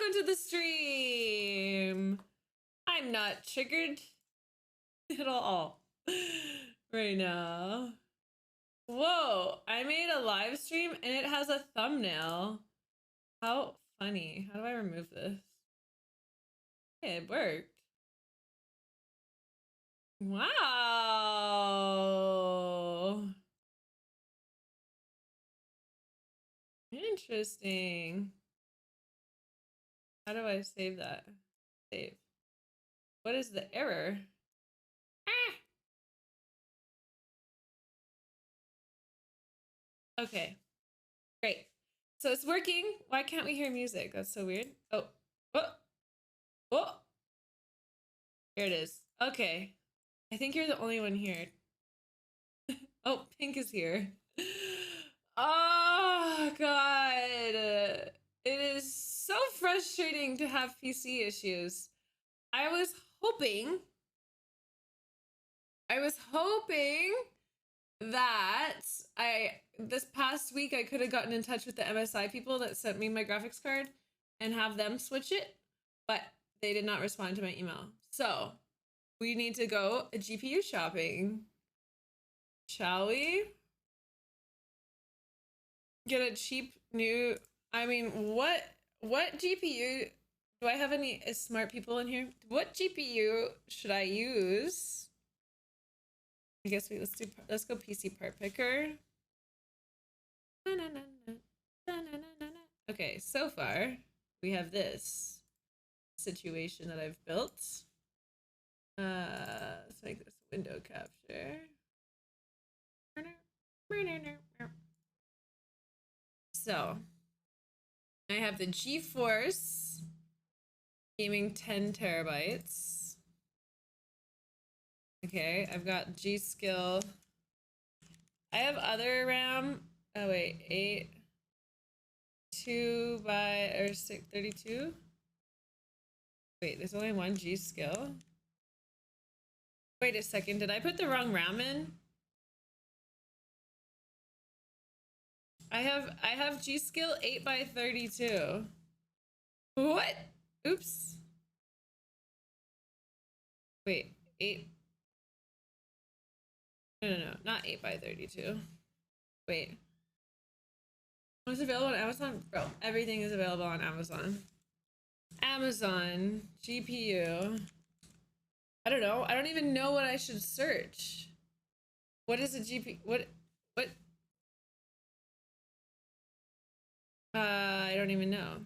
welcome to the stream. I'm not triggered at all right now. Whoa, I made a live stream and it has a thumbnail. How funny. How do I remove this? Okay, it worked. Wow. Interesting. How do I save that? Save. What is the error? Ah! Okay. Great. So it's working. Why can't we hear music? That's so weird. Oh. Oh. Oh. Here it is. Okay. I think you're the only one here. Oh, Pink is here. Oh, God. It is so frustrating to have PC issues. I was hoping that this past week I could have gotten in touch with the MSI people that sent me my graphics card and have them switch it, but they did not respond to my email. So we need to go GPU shopping. Shall we? Get a cheap new, I mean, what GPU, do I have any smart people in here? What GPU should I use? I guess let's go PC part picker. Okay, so far we have this situation that I've built. Let's make this window capture. So I have the GeForce gaming 10 terabytes. Okay, I've got G-Skill. I have other RAM. Oh wait, 8, 2 by or 6, 32. Wait, there's only one G-Skill. Wait a second, did I put the wrong RAM in? I have G-Skill 8 by 32. What? Oops. Wait, 8. No, not 8 by 32. Wait. What's available on Amazon? Bro, everything is available on Amazon. Amazon, GPU. I don't know. I don't even know what I should search. What is a GPU? What? I don't even know.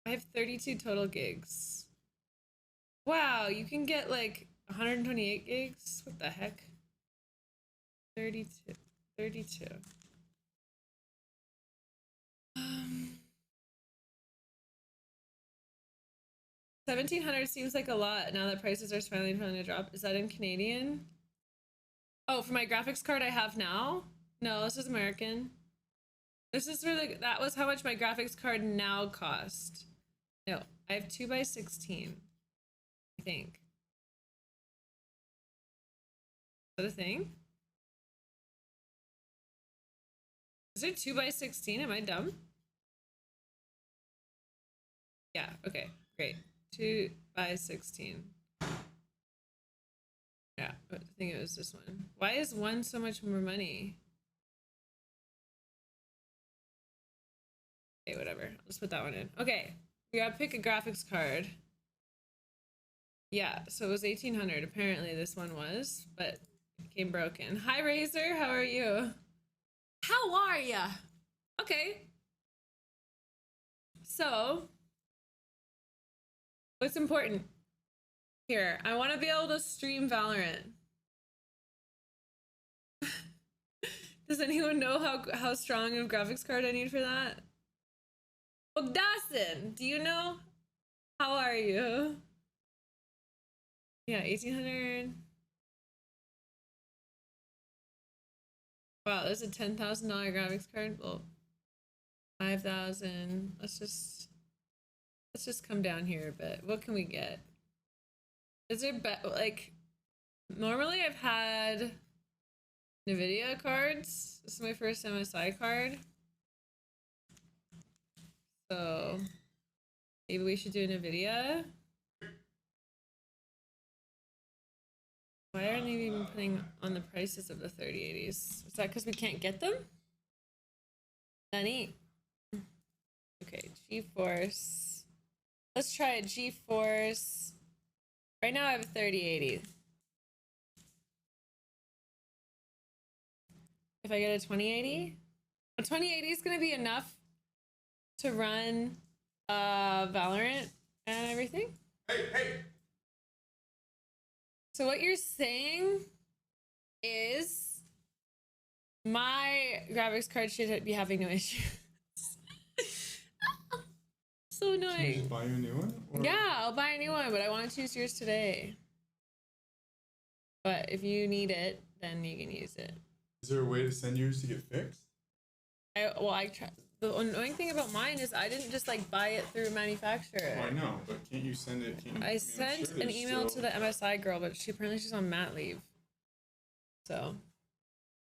I have 32 total gigs. Wow, you can get like 128 gigs? What the heck? 32. 1,700 seems like a lot now that prices are finally trying to drop. Is that in Canadian? Oh, for my graphics card I have now? No, this is American. This is really, that was how much my graphics card now cost. No, I have 2 by 16. I think. Is that a thing? Is it 2 by 16? Am I dumb? Yeah, okay, great. 2 by 16. Yeah, I think it was this one. Why is one so much more money? Okay, whatever. Let's put that one in. Okay, we gotta pick a graphics card. Yeah, so it was 1,800. Apparently this one was, but it came broken. Hi, Razor. How are you? How are ya? Okay. So, what's important? Here, I want to be able to stream Valorant. Does anyone know how strong of graphics card I need for that? Well, Dawson, do you know? How are you? Yeah, 1,800. Wow, there's a $10,000 graphics card. Well, 5,000. Let's just come down here a bit. What can we get? Is there like normally I've had NVIDIA cards. This is my first MSI card. So maybe we should do NVIDIA. Why aren't they even putting on the prices of the 3080s? Is that because we can't get them? Nani? Okay, GeForce. Let's try a GeForce. Right now I have a 3080. If I get a 2080, a 2080 is gonna be enough to run Valorant and everything. Hey. So what you're saying is my graphics card should be having no issues. So annoying. Can you just buy you a new one? Or... Yeah, I'll buy a new one, but I want to choose yours today. But if you need it, then you can use it. Is there a way to send yours to get fixed? I tried. The annoying thing about mine is I didn't just like buy it through a manufacturer. Oh, I know, but can't you send it? I sent an email to the MSI girl, but she's on mat leave. So,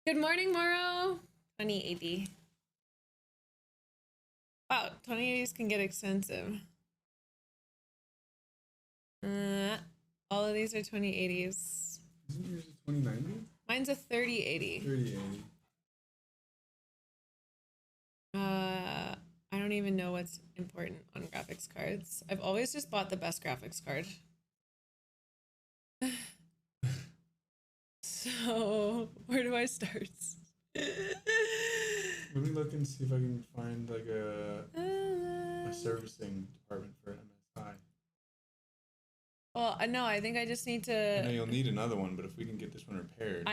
good morning, Morrow. 2080. Wow, 2080s can get expensive. All of these are 2080s. Isn't yours a 2090? Mine's a 3080. 3080. I don't even know what's important on graphics cards. I've always just bought the best graphics card. So, where do I start? Let me look and see if I can find like a servicing department for an MSI. Well, no, I think I just need to. I know you'll need another one, but if we can get this one repaired.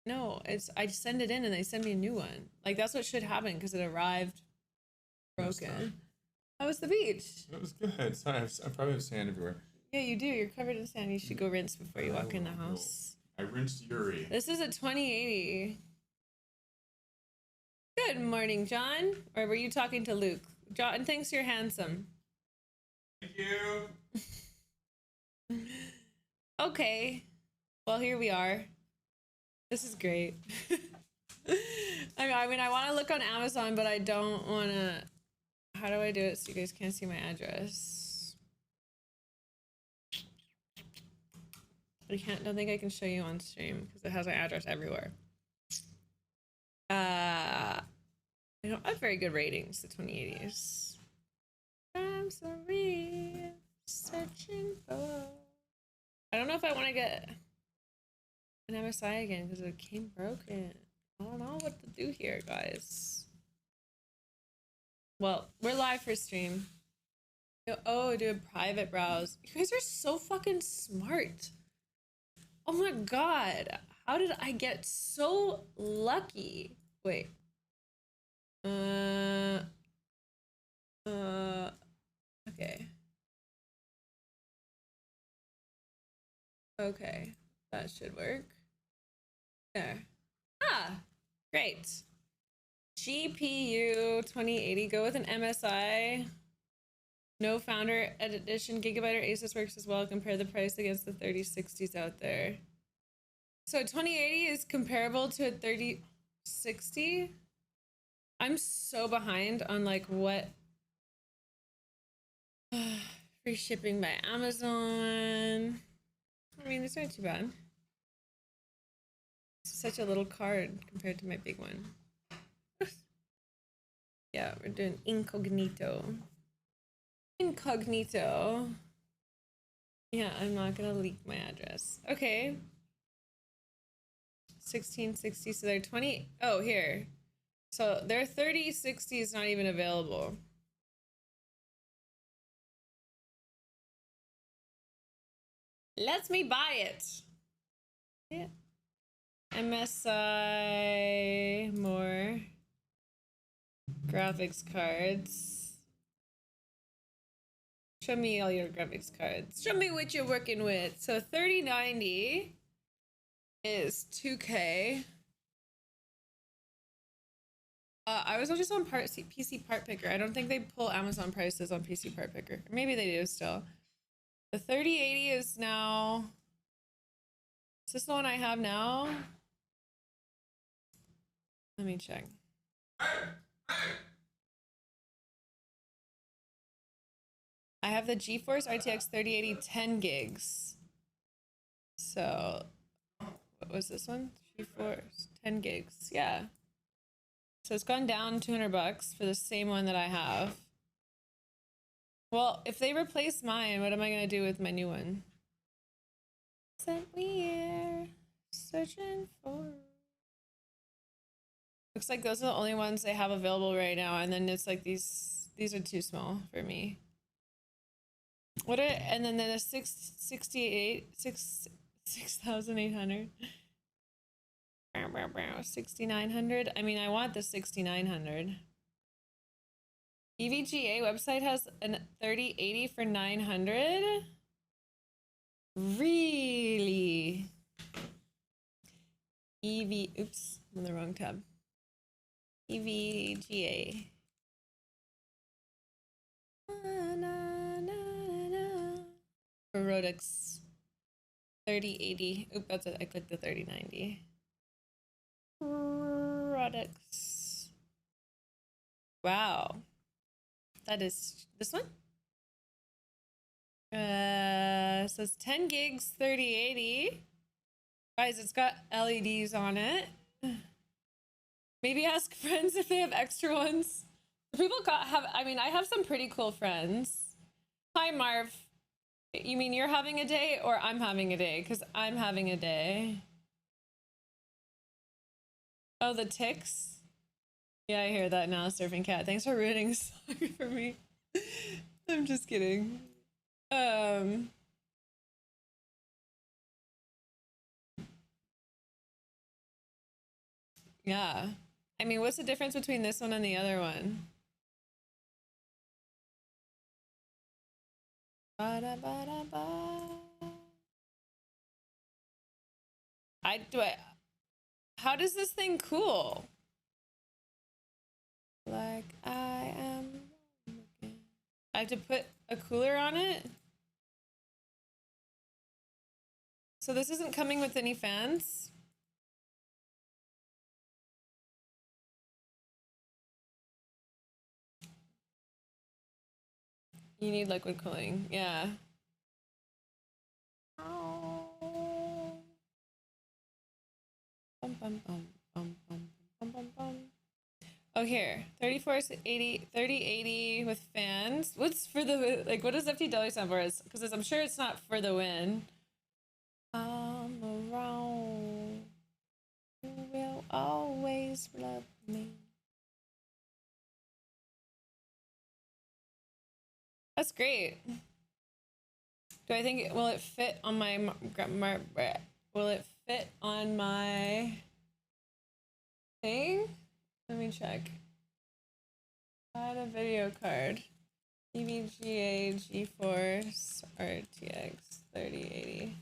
No, I send it in and they send me a new one. Like that's what should happen because it arrived broken. How was the beach? It was good. Sorry, I probably have sand everywhere. Yeah, you do. You're covered in sand. You should go rinse before you walk in the house. I rinsed Yuri. This is a 2080. Good morning, John. Or were you talking to Luke? John thinks you're handsome. Thank you. Okay. Well, here we are. This is great. I mean, I want to look on Amazon, but I don't want to. How do I do it so you guys can't see my address? Don't think I can show you on stream because it has my address everywhere. I don't have very good ratings, the 2080s. I'm sorry, searching for. I don't know if I want to get an MSI again because it came broken. I don't know what to do here, guys. Well, we're live for stream. Oh, do a private browse. You guys are so fucking smart. Oh my god. How did I get so lucky? Wait. Okay. Okay. That should work. There. Ah, great. GPU 2080. Go with an MSI. No Founder Edition. Gigabyte or Asus works as well. Compare the price against the 3060s out there. So 2080 is comparable to a 3060. I'm so behind on like what free shipping by Amazon. I mean, it's not too bad. It's such a little card compared to my big one. Yeah, we're doing incognito. Incognito. Yeah, I'm not gonna leak my address. Okay. 1660, so they're 20. Oh, here. So their 3060 is not even available. Let me buy it. Yeah. MSI, more graphics cards. Show me all your graphics cards. Show me what you're working with. So 3090 is 2K. I was just on PC Part Picker. I don't think they pull Amazon prices on PC Part Picker. Maybe they do still. The 3080 is now. Is this the one I have now? Let me check. I have the GeForce RTX 3080 10 gigs. So, what was this one? GeForce 10 gigs. Yeah. So it's gone down $200 for the same one that I have. Well, if they replace mine, what am I gonna do with my new one? That we're searching for. Looks like those are the only ones they have available right now, and then it's like these are too small for me. What are, and then the 6,800 6,900. I mean, I want the 6,900. EVGA website has a 3080 for 900. Really? Oops, I'm on the wrong tab. EVGA. Rodix 3080. Oop, that's it. I clicked the 3090. Rodix. Wow. That is this one? So it's 10 gigs, 3080. Guys, it's got LEDs on it. Maybe ask friends if they have extra ones. People I mean, I have some pretty cool friends. Hi, Marv. You mean you're having a day or I'm having a day? Because I'm having a day. Oh, the ticks? Yeah, I hear that now, Surfing Cat. Thanks for ruining the song for me. I'm just kidding. Yeah. I mean, what's the difference between this one and the other one? How does this thing cool? Like I have to put a cooler on it. So this isn't coming with any fans? You need liquid cooling, yeah. Oh, here, 3080 with fans. What's for the, like, what does FTW stand for? Because I'm sure it's not for the win. I'm around. You will always love me. That's great. Do I think will it fit on my will it fit on my thing? Let me check. Add a video card. EVGA GeForce RTX 3080.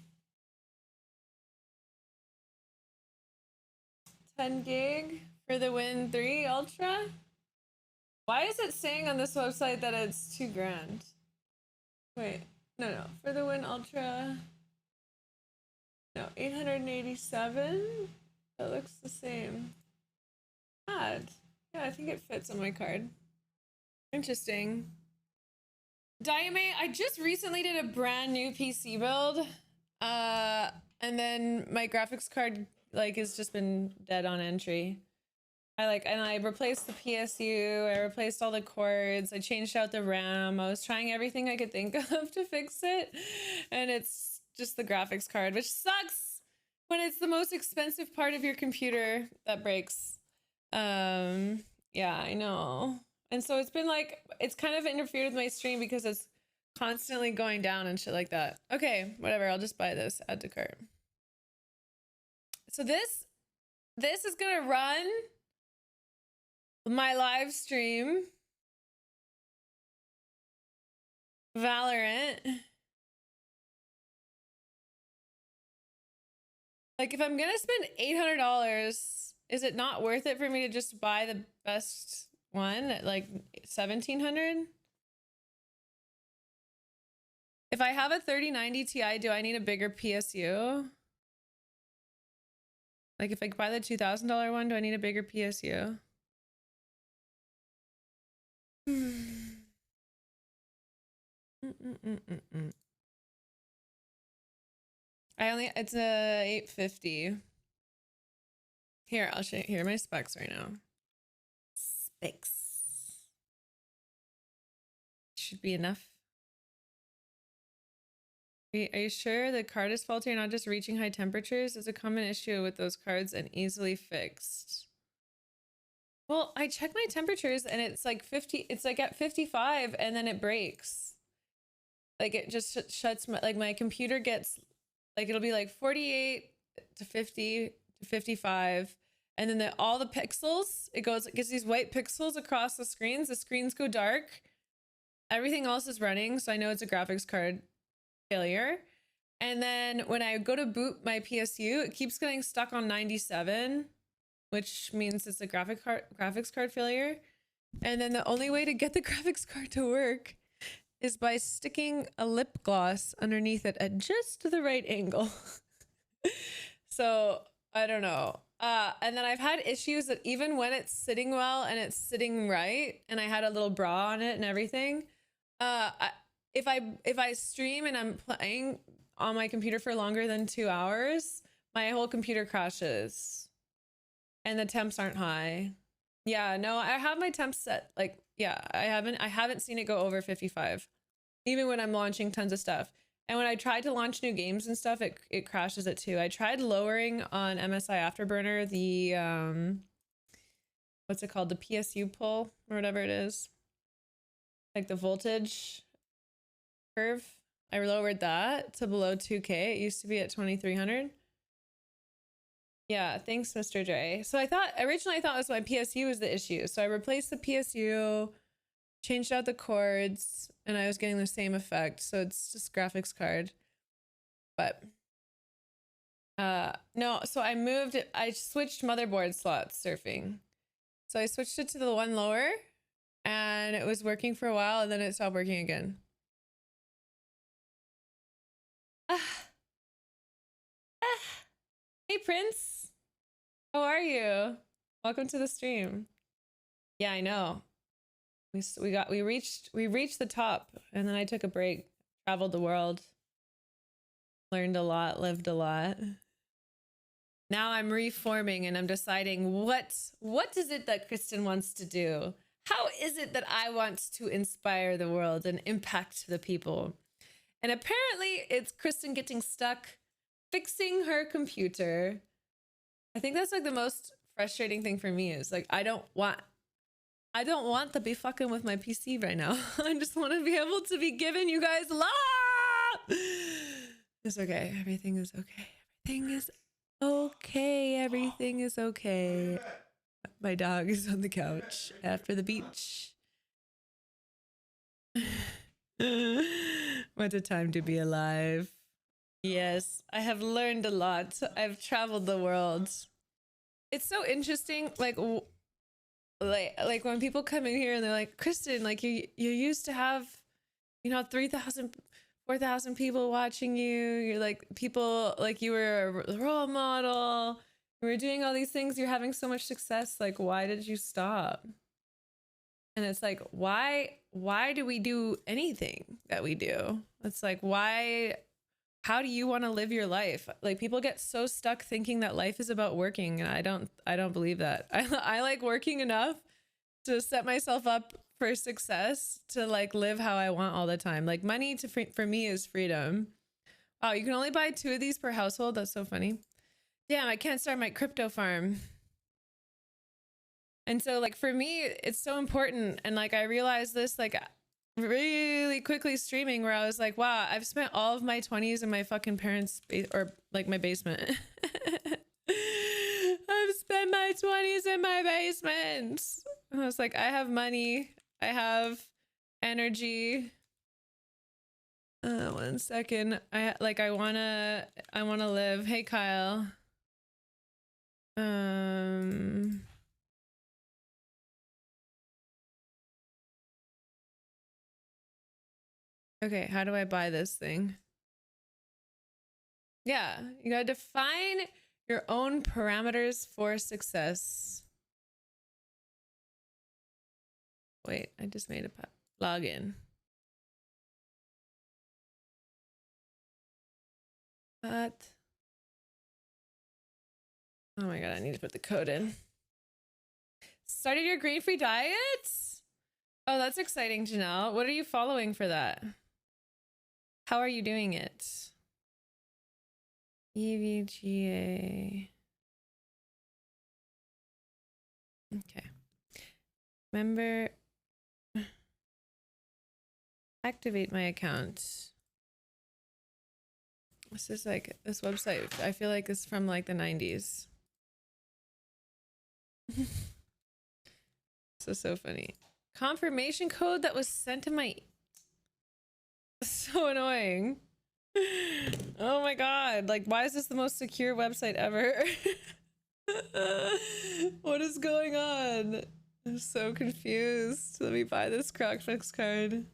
10 gig for the Win 3 Ultra? Why is it saying on this website that it's $2,000? Wait, no, for the Win Ultra. No, 887? That looks the same. Odd. Yeah, I think it fits on my card. Interesting. Diame, I just recently did a brand new PC build. And then my graphics card like has just been dead on entry. I replaced the PSU, I replaced all the cords, I changed out the RAM, I was trying everything I could think of to fix it, and it's just the graphics card, which sucks when it's the most expensive part of your computer that breaks. Yeah, I know. And so it's been like, it's kind of interfered with my stream because it's constantly going down and shit like that. Okay, whatever, I'll just buy this, add to cart. So this is gonna run my live stream Valorant. Like, if I'm gonna spend $800, is it not worth it for me to just buy the best one at like 1,700? If I have a 3090 Ti, do I need a bigger PSU? Like if I buy the $2,000 one, do I need a bigger PSU? It's a 850. Here, I'll show you. Here are my specs right now. Specs. Should be enough. Are you sure the card is faulty or not just reaching high temperatures? It's a common issue with those cards and easily fixed. Well, I check my temperatures and it's like 50, it's like at 55 and then it breaks. Like it just shuts my computer gets like, it'll be like 48 to 50 to 55. And then all the pixels, it gets these white pixels across the screens go dark. Everything else is running. So I know it's a graphics card failure. And then when I go to boot my PSU, it keeps getting stuck on 97, which means it's a graphics card failure. And then the only way to get the graphics card to work is by sticking a lip gloss underneath it at just the right angle. So I don't know. And then I've had issues that even when it's sitting well and it's sitting right, and I had a little bra on it and everything, if I stream and I'm playing on my computer for longer than 2 hours, my whole computer crashes and the temps aren't high. Yeah, no, I have my temps set like, yeah, I haven't seen it go over 55, even when I'm launching tons of stuff. And when I tried to launch new games and stuff, it crashes it too. I tried lowering on MSI Afterburner the what's it called, the PSU pull or whatever it is, like the voltage curve. I lowered that to below 2K. It used to be at 2300. Yeah, thanks, Mr. Dre. So originally I thought it was my PSU was the issue. So I replaced the PSU, changed out the cords, and I was getting the same effect. So it's just graphics card. But no, so I switched motherboard slots surfing. So I switched it to the one lower and it was working for a while and then it stopped working again. Hey Prince, how are you? Welcome to the stream. Yeah, I know. We reached the top, and then I took a break, traveled the world, learned a lot, lived a lot. Now I'm reforming and I'm deciding what is it that Kristen wants to do? How is it that I want to inspire the world and impact the people? And apparently it's Kristen getting stuck fixing her computer. I think that's like the most frustrating thing for me is like I don't want to be fucking with my PC right now. I just want to be able to be giving you guys love. It's okay. Everything is okay. Everything is okay. Everything is okay. My dog is on the couch after the beach. What a time to be alive. Yes, I have learned a lot. I've traveled the world. It's so interesting, like when people come in here and they're like, Kristen, like you used to have, 3,000, 4,000 people watching you. You're like people, like you were a role model. You were doing all these things. You're having so much success. Like, why did you stop? And it's like, why do we do anything that we do? It's like, how do you want to live your life? Like people get so stuck thinking that life is about working. And I don't believe that. I like working enough to set myself up for success, to like live how I want all the time. Like money for me is freedom. Wow. You can only buy 2 of these per household. That's so funny. Damn, I can't start my crypto farm. And so like for me, it's so important. And like I realized this like really quickly streaming where I was like, wow, I've spent all of my 20s in my fucking parents' or like my basement. I've spent my 20s in my basement. And I was like, I have money. I have energy. 1 second. I wanna live. Hey Kyle. Okay, how do I buy this thing? Yeah, you gotta define Your own parameters for success. Wait, I just made a login. But oh my god, I need to put the code in. Started your grain-free diet? Oh, that's exciting, Janelle. What are you following for that? How are you doing it? EVGA. Okay. Remember, activate my account. This is like this website. I feel like it's from like the 90s. So funny. Confirmation code that was sent to my. So annoying. Oh my god. Like, why is this the most secure website ever? What is going on? I'm so confused. Let me buy this graphics card.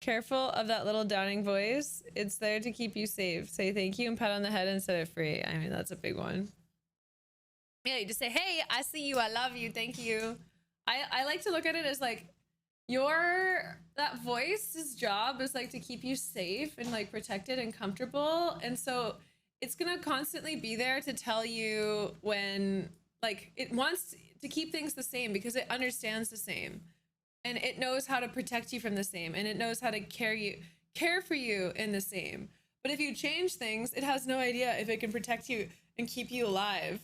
Careful of that little downing voice. It's there to keep you safe. Say thank you and pat on the head and set it free. I mean, that's a big one. Yeah, you just say, hey, I see you. I love you. Thank you. I like to look at it as like that voice's job is like to keep you safe and like protected and comfortable. And so it's going to constantly be there to tell you when like it wants to keep things the same because it understands the same. And it knows how to protect you from the same, and it knows how to care for you in the same. But if you change things, it has no idea if it can protect you and keep you alive.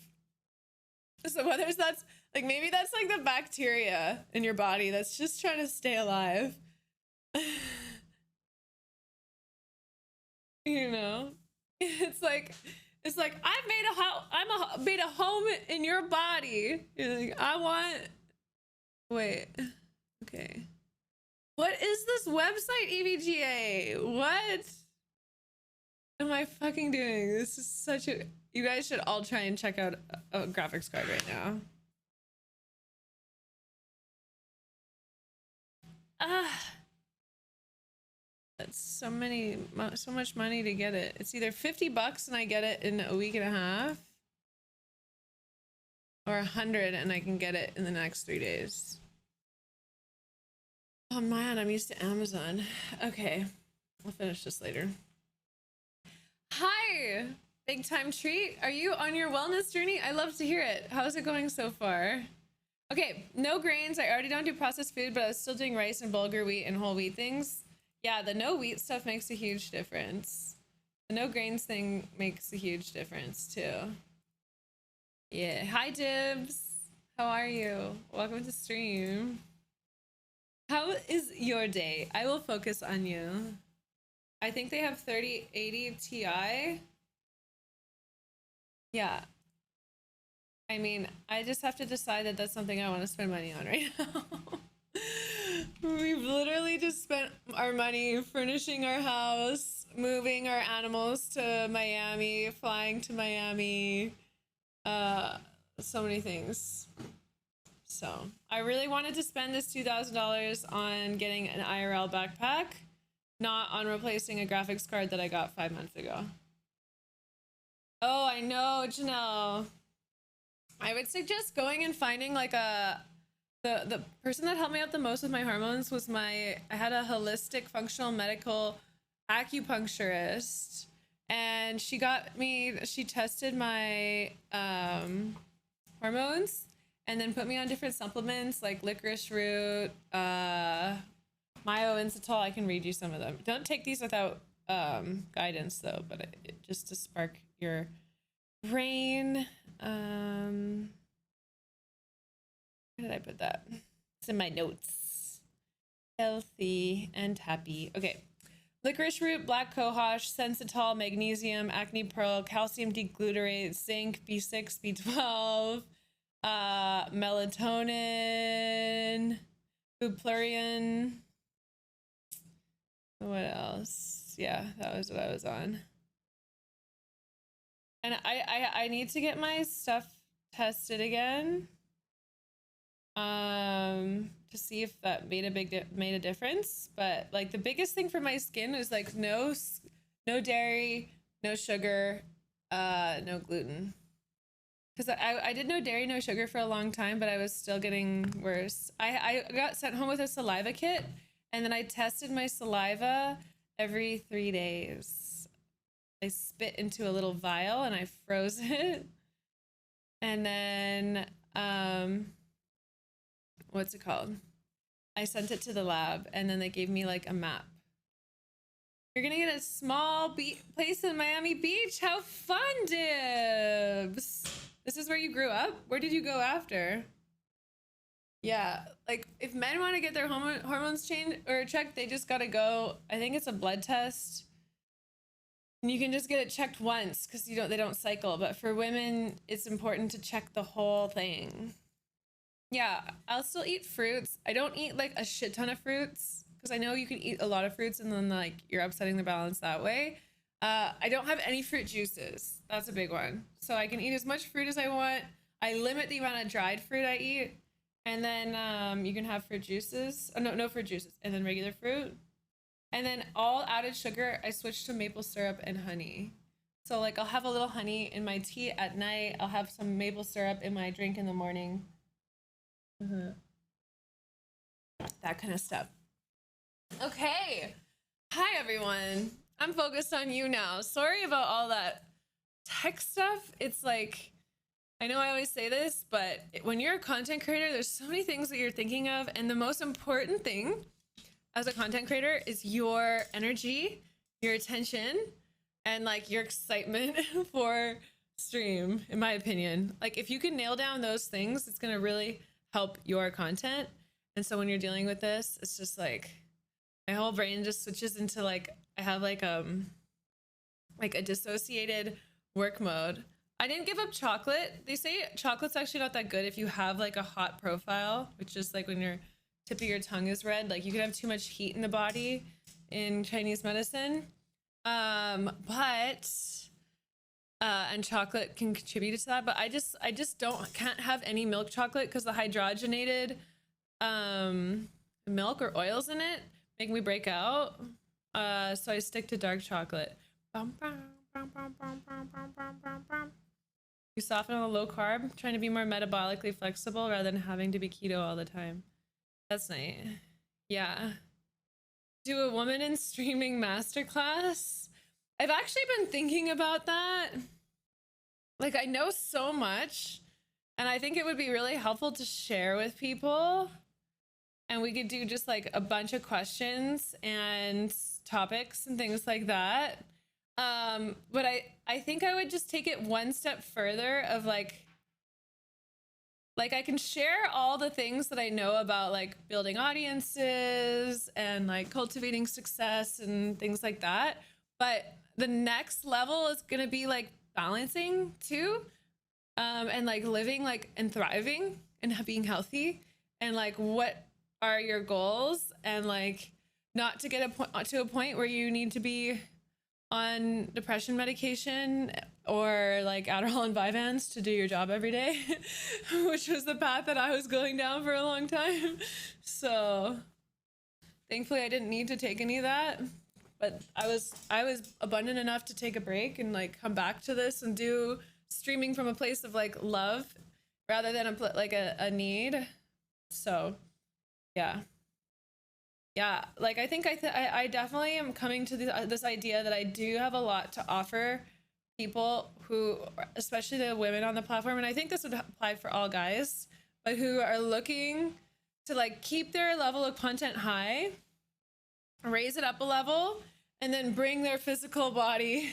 So whether that's like, maybe that's like the bacteria in your body that's just trying to stay alive. You know, it's like I've made a home in your body. You're like, wait. Okay. What is this website, EVGA? What am I fucking doing? This is such a... You guys should all try and check out a graphics card right now. That's so much money to get it. It's either $50 and I get it in a week and a half, or 100 and I can get it in the next 3 days. Oh man, I'm used to Amazon. Okay, I'll finish this later. Hi, big time treat. Are you on your wellness journey? I love to hear it. How's it going so far? Okay, no grains. I already don't do processed food, but I was still doing rice and bulgur wheat and whole wheat things. Yeah, the no wheat stuff makes a huge difference. The no grains thing makes a huge difference too. Yeah, hi Dibs. How are you? Welcome to stream. How is your day? I will focus on you. I think they have 3080 Ti. Yeah. I mean, I just have to decide that that's something I want to spend money on right now. We've literally just spent our money furnishing our house, moving our animals to Miami, flying to Miami, so many things. So I really wanted to spend this $2,000 on getting an IRL backpack, not on replacing a graphics card that I got 5 months ago. Oh, I know, Janelle. I would suggest going and finding like the person that helped me out the most with my hormones was I had a holistic functional medical acupuncturist, and she tested my hormones and then put me on different supplements like licorice root, myoinsitol. I can read you some of them. Don't take these without guidance though, but just to spark your brain. Where did I put that? It's in my notes. Healthy and happy. Okay. Licorice root, black cohosh, sensitol, magnesium, acne pearl, calcium deglutarate, zinc, B6, B12, melatonin, buplurian. What else? Yeah, that was what I was on. And I need to get my stuff tested again, to see if that made a difference. But like the biggest thing for my skin is like no dairy, no sugar, No gluten. Because I did no dairy, no sugar for a long time, but I was still getting worse. I got sent home with a saliva kit, and then I tested my saliva every 3 days. I spit into a little vial and I froze it. And then, what's it called? I sent it to the lab, and then they gave me like a map. You're gonna get a small place in Miami Beach. How fun, Dibs! This is where you grew up? Where did you go after? Yeah, like if men want to get their hormones changed or checked, they just gotta go. I think it's a blood test. And you can just get it checked once because they don't cycle. But for women, it's important to check the whole thing. Yeah, I'll still eat fruits. I don't eat like a shit ton of fruits because I know you can eat a lot of fruits and then like you're upsetting the balance that way. I don't have any fruit juices. That's a big one. So I can eat as much fruit as I want. I limit the amount of dried fruit I eat. And then you can have fruit juices. Oh, no fruit juices. And then regular fruit. And then all added sugar, I switched to maple syrup and honey. So like I'll have a little honey in my tea at night. I'll have some maple syrup in my drink in the morning. That kind of stuff. Okay. Hi, everyone. I'm focused on you now. Sorry about all that tech stuff. It's like, I know I always say this, but when you're a content creator, there's so many things that you're thinking of. And the most important thing as a content creator is your energy, your attention, and like your excitement for stream, in my opinion. Like if you can nail down those things, it's going to really help your content. And so when you're dealing with this, it's just like my whole brain just switches into like, I have like a dissociated work mode. I didn't give up chocolate. They say chocolate's actually not that good if you have like a hot profile, which is like when your tip of your tongue is red. Like you can have too much heat in the body in Chinese medicine. And chocolate can contribute to that. But I just can't have any milk chocolate because the hydrogenated milk or oils in it make me break out. So I stick to dark chocolate. You soften on a low carb, trying to be more metabolically flexible rather than having to be keto all the time. That's nice. Yeah. Do a woman in streaming masterclass. I've actually been thinking about that. Like I know so much and I think it would be really helpful to share with people. And we could do just like a bunch of questions and topics and things like that. But I think I would just take it one step further of like I can share all the things that I know about like building audiences and like cultivating success and things like that. But the next level is going to be like balancing too. And like living like and thriving and being healthy and like what are your goals and like not to get to a point where you need to be on depression medication or like Adderall and Vyvanse to do your job every day, which was the path that I was going down for a long time. So thankfully I didn't need to take any of that, but I was abundant enough to take a break and like come back to this and do streaming from a place of like love rather than a need. So yeah, like I think I definitely am coming to this idea that I do have a lot to offer people who, especially the women on the platform, and I think this would apply for all guys, but who are looking to like keep their level of content high, raise it up a level, and then bring their physical body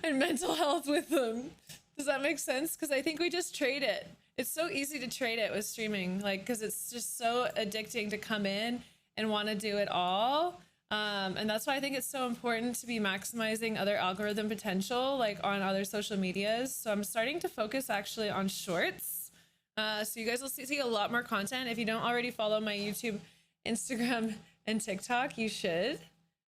and mental health with them. Does that make sense? Because I think we just trade it. It's so easy to trade it with streaming, like because it's just so addicting to come in and want to do it all. And that's why I think it's so important to be maximizing other algorithm potential, like on other social medias. So I'm starting to focus actually on shorts. So you guys will see a lot more content. If you don't already follow my YouTube, Instagram, and TikTok, you should.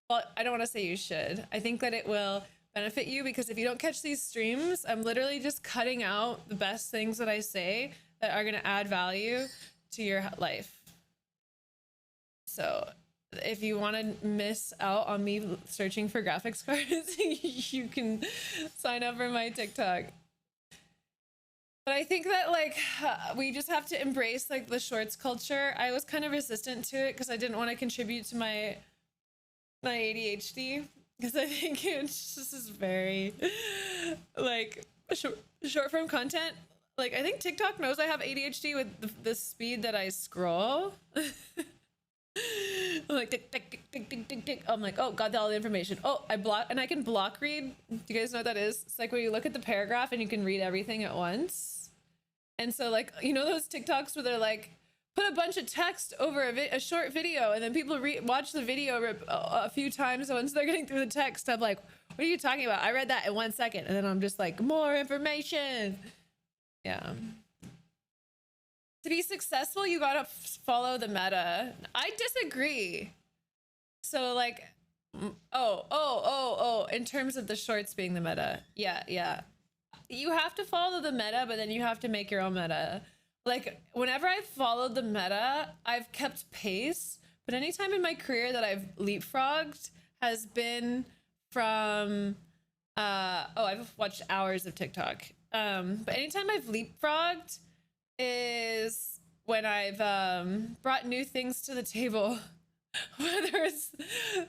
Well, I don't want to say you should. I think that it will benefit you because if you don't catch these streams, I'm literally just cutting out the best things that I say that are going to add value to your life. So if you want to miss out on me searching for graphics cards, you can sign up for my TikTok. But I think that like we just have to embrace like the shorts culture. I was kind of resistant to it because I didn't want to contribute to my ADHD, because I think it's just is very like short form content. Like I think TikTok knows I have ADHD with the speed that I scroll. I'm like tick, tick, tick, tick, tick, tick, tick. I'm like, oh, got all the information. Oh, I block, and I can block read. Do you guys know what that is? It's like where you look at the paragraph and you can read everything at once. And so like, you know those TikToks where they're like, put a bunch of text over a short video, and then people watch the video a few times once they're getting through the text. I'm like, what are you talking about? I read that in 1 second, and then I'm just like, more information. Yeah. To be successful, you gotta follow the meta. I disagree. So like, in terms of the shorts being the meta, yeah. You have to follow the meta, but then you have to make your own meta. Like whenever I've followed the meta, I've kept pace, but anytime in my career that I've leapfrogged has been from, I've watched hours of TikTok. But anytime I've leapfrogged is when I've brought new things to the table. Whether it's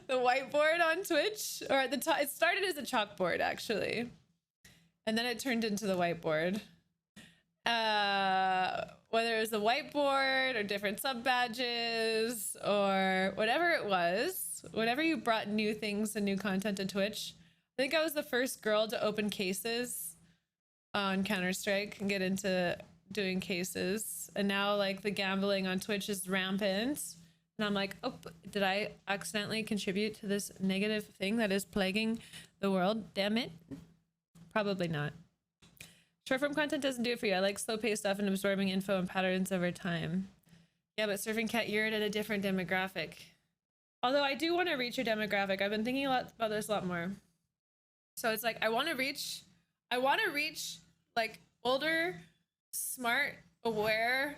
the whiteboard on Twitch, or at the time it started as a chalkboard actually, and then it turned into the whiteboard. Whether it was the whiteboard or different sub badges or whatever it was, whenever you brought new things and new content to Twitch. I think I was the first girl to open cases on Counter-Strike and get into doing cases, and now like the gambling on Twitch is rampant, and I'm like, oh, did I accidentally contribute to this negative thing that is plaguing the world? Damn it. Probably not. Short form content doesn't do it for you. I like slow paced stuff and absorbing info and patterns over time. Yeah, but Surfing Cat, you're at a different demographic. Although I do want to reach your demographic. I've been thinking about this a lot more. So it's like I want to reach like older, smart, aware,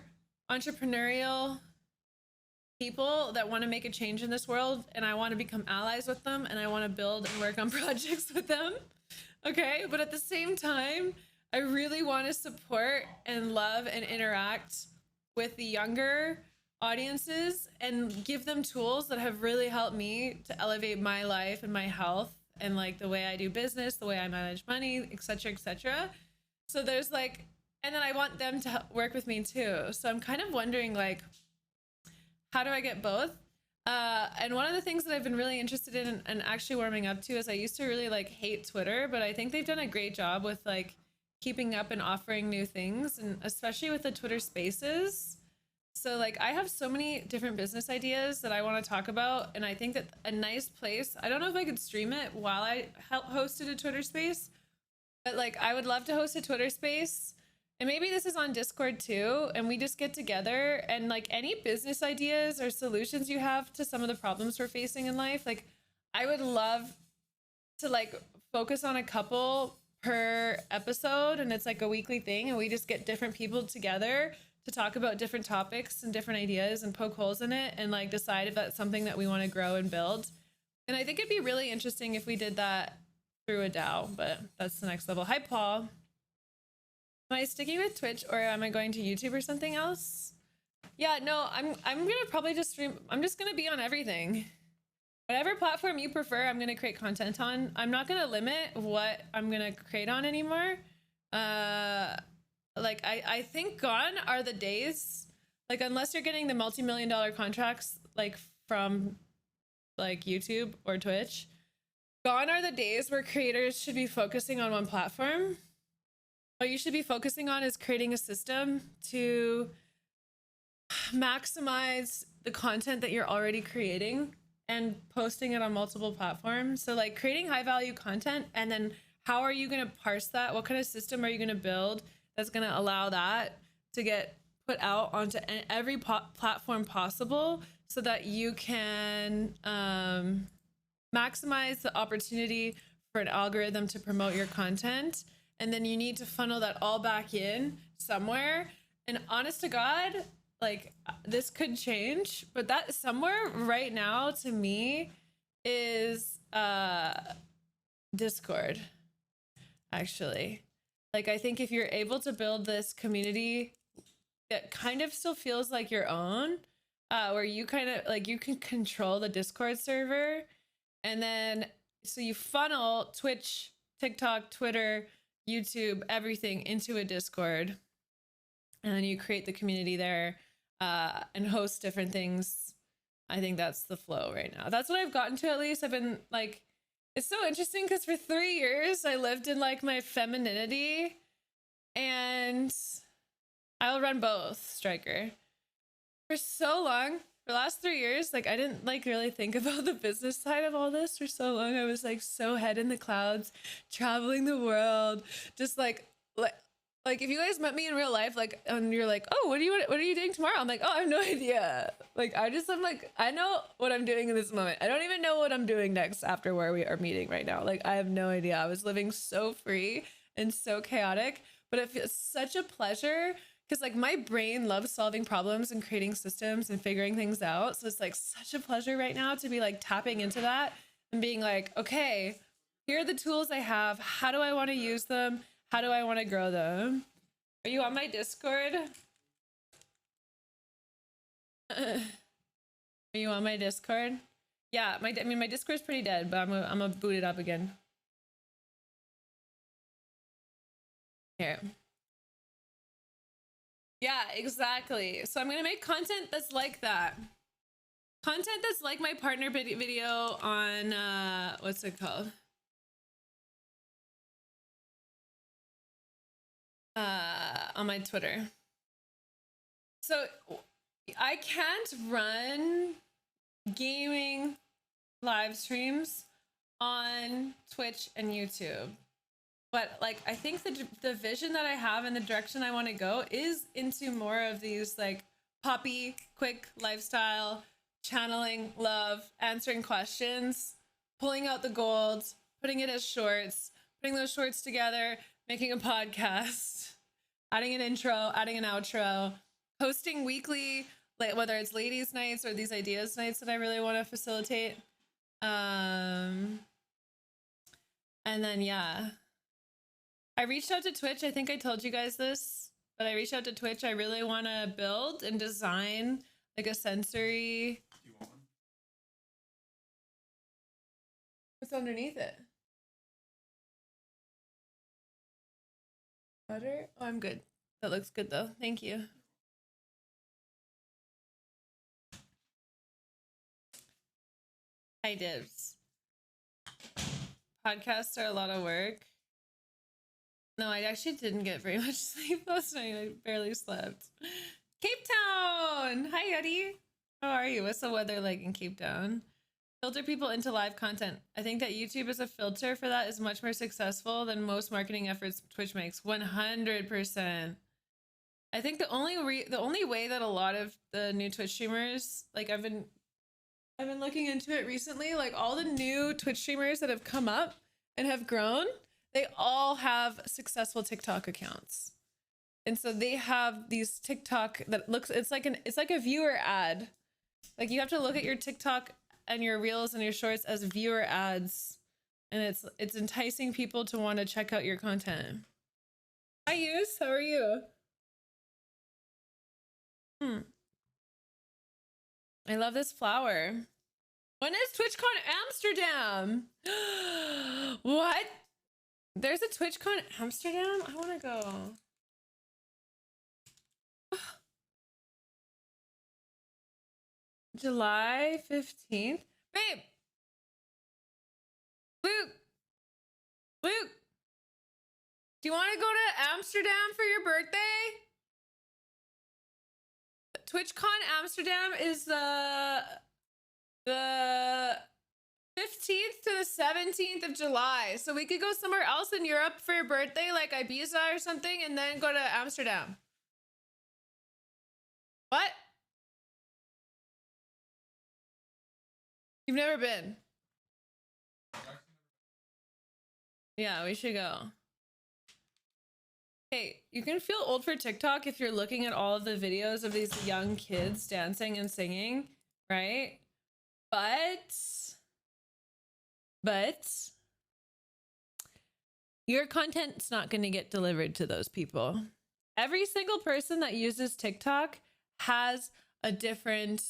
entrepreneurial people that want to make a change in this world, and I want to become allies with them, and I want to build and work on projects with them. Okay, but at the same time, I really want to support and love and interact with the younger audiences and give them tools that have really helped me to elevate my life and my health and like the way I do business, the way I manage money, etc., etc. So there's like, and then I want them to work with me too. So I'm kind of wondering like, how do I get both? And one of the things that I've been really interested in and actually warming up to is I used to really like hate Twitter, but I think they've done a great job with like keeping up and offering new things, and especially with the Twitter Spaces. So like I have so many different business ideas that I want to talk about, and I think that a nice place, I don't know if I could stream it while I hosted a Twitter Space, but like I would love to host a Twitter Space, and maybe this is on Discord too, and we just get together and like any business ideas or solutions you have to some of the problems we're facing in life, like I would love to like focus on a couple per episode, and it's like a weekly thing, and we just get different people together to talk about different topics and different ideas and poke holes in it and like decide if that's something that we want to grow and build. And I think it'd be really interesting if we did that through a DAO, but that's the next level. Hi, Paul. Am I sticking with Twitch or am I going to YouTube or something else? Yeah, no, I'm gonna probably just stream. I'm just gonna be on everything. Whatever platform you prefer, I'm gonna create content on. I'm not gonna limit what I'm gonna create on anymore. Like I think gone are the days, like unless you're getting the multi-million-dollar contracts like from like YouTube or Twitch, gone are the days where creators should be focusing on one platform. What you should be focusing on is creating a system to maximize the content that you're already creating and posting it on multiple platforms. So like creating high value content, and then how are you going to parse that? What kind of system are you going to build that's going to allow that to get put out onto every platform possible so that you can maximize the opportunity for an algorithm to promote your content. And then you need to funnel that all back in somewhere. And honest to God, like this could change, but that somewhere right now to me is Discord, actually. Like, I think if you're able to build this community that kind of still feels like your own, where you kind of like you can control the Discord server, and then so you funnel Twitch, TikTok, Twitter, YouTube, everything into a Discord, and then you create the community there and host different things. I think that's the flow right now. That's what I've gotten to, at least. I've been like, it's so interesting because for 3 years I lived in like my femininity, and I'll run both, Striker. For so long, for the last 3 years, like I didn't like really think about the business side of all this. For so long, I was like so head in the clouds, traveling the world, just like if you guys met me in real life, like, and you're like, oh, what are you doing tomorrow? I'm like, oh, I have no idea. Like, I'm like, I know what I'm doing in this moment. I don't even know what I'm doing next after where we are meeting right now. Like, I have no idea. I was living so free and so chaotic, but it feels such a pleasure because like my brain loves solving problems and creating systems and figuring things out. So it's like such a pleasure right now to be like tapping into that and being like, okay, here are the tools I have. How do I want to use them? How do I want to grow them? Are you on my Discord? Are you on my Discord? Yeah, I mean, my Discord's pretty dead, but I'm gonna boot it up again. Here. Yeah, exactly. So I'm gonna make content that's like that. Content that's like my partner video on, what's it called? On my Twitter. So I can't run gaming live streams on Twitch and YouTube, but like I think the vision that I have and the direction I want to go is into more of these like poppy, quick lifestyle, channeling love, answering questions, pulling out the gold, putting it as shorts, putting those shorts together, making a podcast, adding an intro, adding an outro, posting weekly, like whether it's ladies nights or these ideas nights that I really want to facilitate. And then yeah, I reached out to Twitch. I think I told you guys this, but I reached out to Twitch. I really want to build and design like a sensory. You want one? What's underneath it? Butter? Oh, I'm good. That looks good though. Thank you. Hi, Dibs. Podcasts are a lot of work. No, I actually didn't get very much sleep last night. I barely slept. Cape Town! Hi, Yeti. How are you? What's the weather like in Cape Town? Filter people into live content. I think that YouTube as a filter for that is much more successful than most marketing efforts Twitch makes. 100%. I think the only way that a lot of the new Twitch streamers, like I've been looking into it recently, like all the new Twitch streamers that have come up and have grown, they all have successful TikTok accounts. And so they have these TikTok that looks, it's like a viewer ad. Like you have to look at your TikTok and your reels and your shorts as viewer ads. And it's enticing people to want to check out your content. Hi, Yus, how are you? I love this flower. When is TwitchCon Amsterdam? What? There's a TwitchCon Amsterdam? I want to go. July 15th? Babe! Luke! Do you want to go to Amsterdam for your birthday? TwitchCon Amsterdam is the 15th to the 17th of July. So we could go somewhere else in Europe for your birthday, like Ibiza or something, and then go to Amsterdam. What? You've never been? Yeah, we should go. Hey, you can feel old for TikTok if you're looking at all of the videos of these young kids dancing and singing, right? But your content's not going to get delivered to those people. Every single person that uses TikTok has a different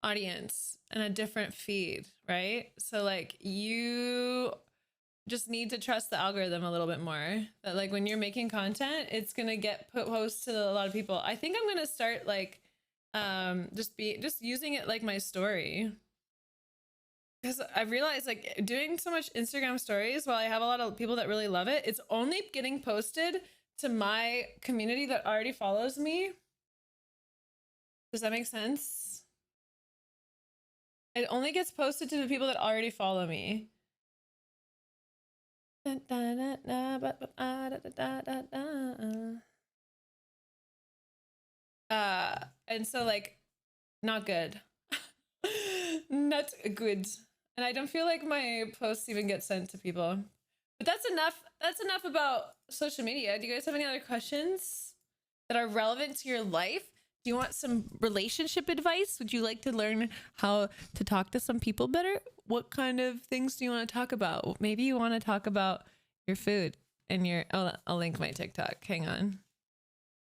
audience and a different feed, right? So like you just need to trust the algorithm a little bit more, that like when you're making content, it's gonna get posted to a lot of people. I think I'm gonna start like just using it like my story, because I realized like doing so much Instagram stories, while I have a lot of people that really love it, it's only getting posted to my community that already follows me. Does that make sense? It only gets posted to the people that already follow me. And so like not good. Not good. And I don't feel like my posts even get sent to people. But that's enough about social media. Do you guys have any other questions that are relevant to your life? Do you want some relationship advice? Would you like to learn how to talk to some people better? What kind of things do you want to talk about? Maybe you want to talk about your food and your... Oh, I'll link my TikTok. Hang on.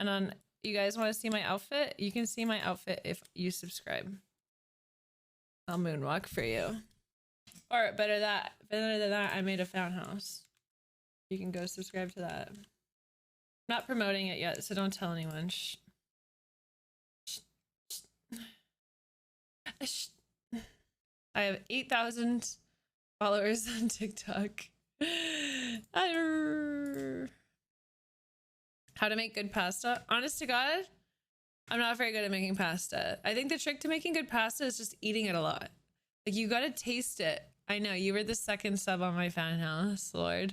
And on... You guys want to see my outfit? You can see my outfit if you subscribe. I'll moonwalk for you. Or better than that, I made a Fanhouse. You can go subscribe to that. I'm not promoting it yet, so don't tell anyone. Shh. I have 8,000 followers on TikTok. How to make good pasta? Honest to God, I'm not very good at making pasta. I think the trick to making good pasta is just eating it a lot. Like, you gotta taste it. I know, you were the second sub on my Fanhouse, Lord.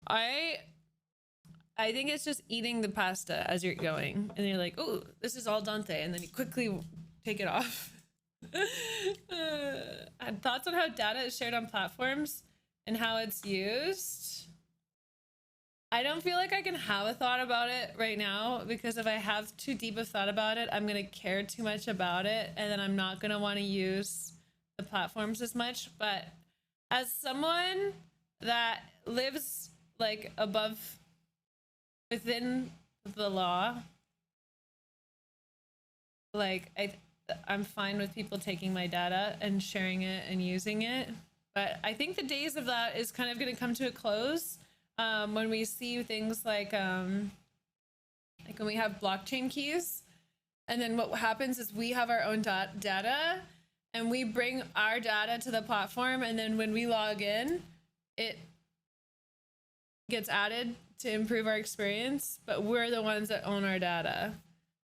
I think it's just eating the pasta as you're going. And you're like, oh, this is al dente. And then you quickly take it off. Thoughts on how data is shared on platforms and how it's used? I don't feel like I can have a thought about it right now, because if I have too deep a thought about it, I'm gonna care too much about it, and then I'm not gonna want to use the platforms as much. But as someone that lives like within the law, like I'm fine with people taking my data and sharing it and using it. But I think the days of that is kind of going to come to a close when we see things like when we have blockchain keys. And then what happens is we have our own data, and we bring our data to the platform. And then when we log in, it gets added to improve our experience, but we're the ones that own our data.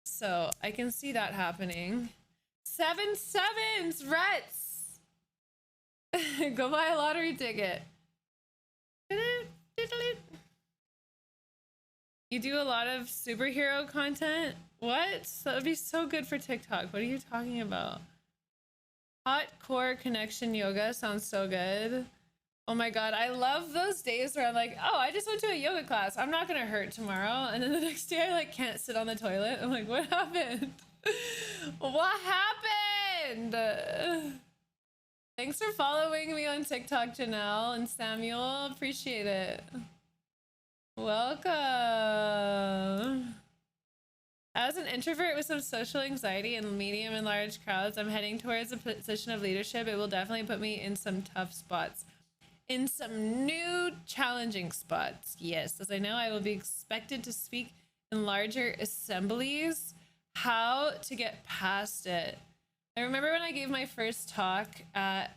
So I can see that happening. 7 sevens, Rets. Go buy a lottery ticket. You do a lot of superhero content? What? That would be so good for TikTok. What are you talking about? Hot core connection yoga sounds so good. Oh my God, I love those days where I'm like, oh, I just went to a yoga class. I'm not gonna hurt tomorrow. And then the next day I like can't sit on the toilet. I'm like, what happened? What happened? Thanks for following me on TikTok, Janelle and Samuel. Appreciate it. Welcome. As an introvert with some social anxiety and medium and large crowds, I'm heading towards a position of leadership. It will definitely put me in some tough spots. In some new challenging spots, yes, as I know I will be expected to speak in larger assemblies. How to get past it? I remember when I gave my first talk at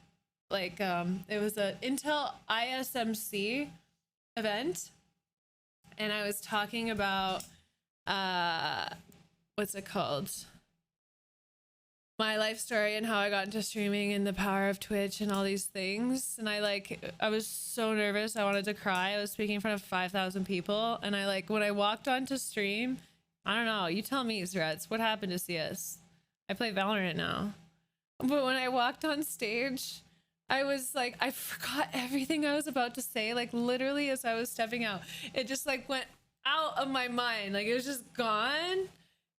like it was a Intel ISMC event, and I was talking about what's it called? My life story and how I got into streaming and the power of Twitch and all these things. And I was so nervous. I wanted to cry. I was speaking in front of 5,000 people. And when I walked onto stream, I don't know, you tell me, Zrets, what happened to CS? I play Valorant now. But when I walked on stage, I was like, I forgot everything I was about to say, like literally as I was stepping out. It just like went out of my mind. Like, it was just gone.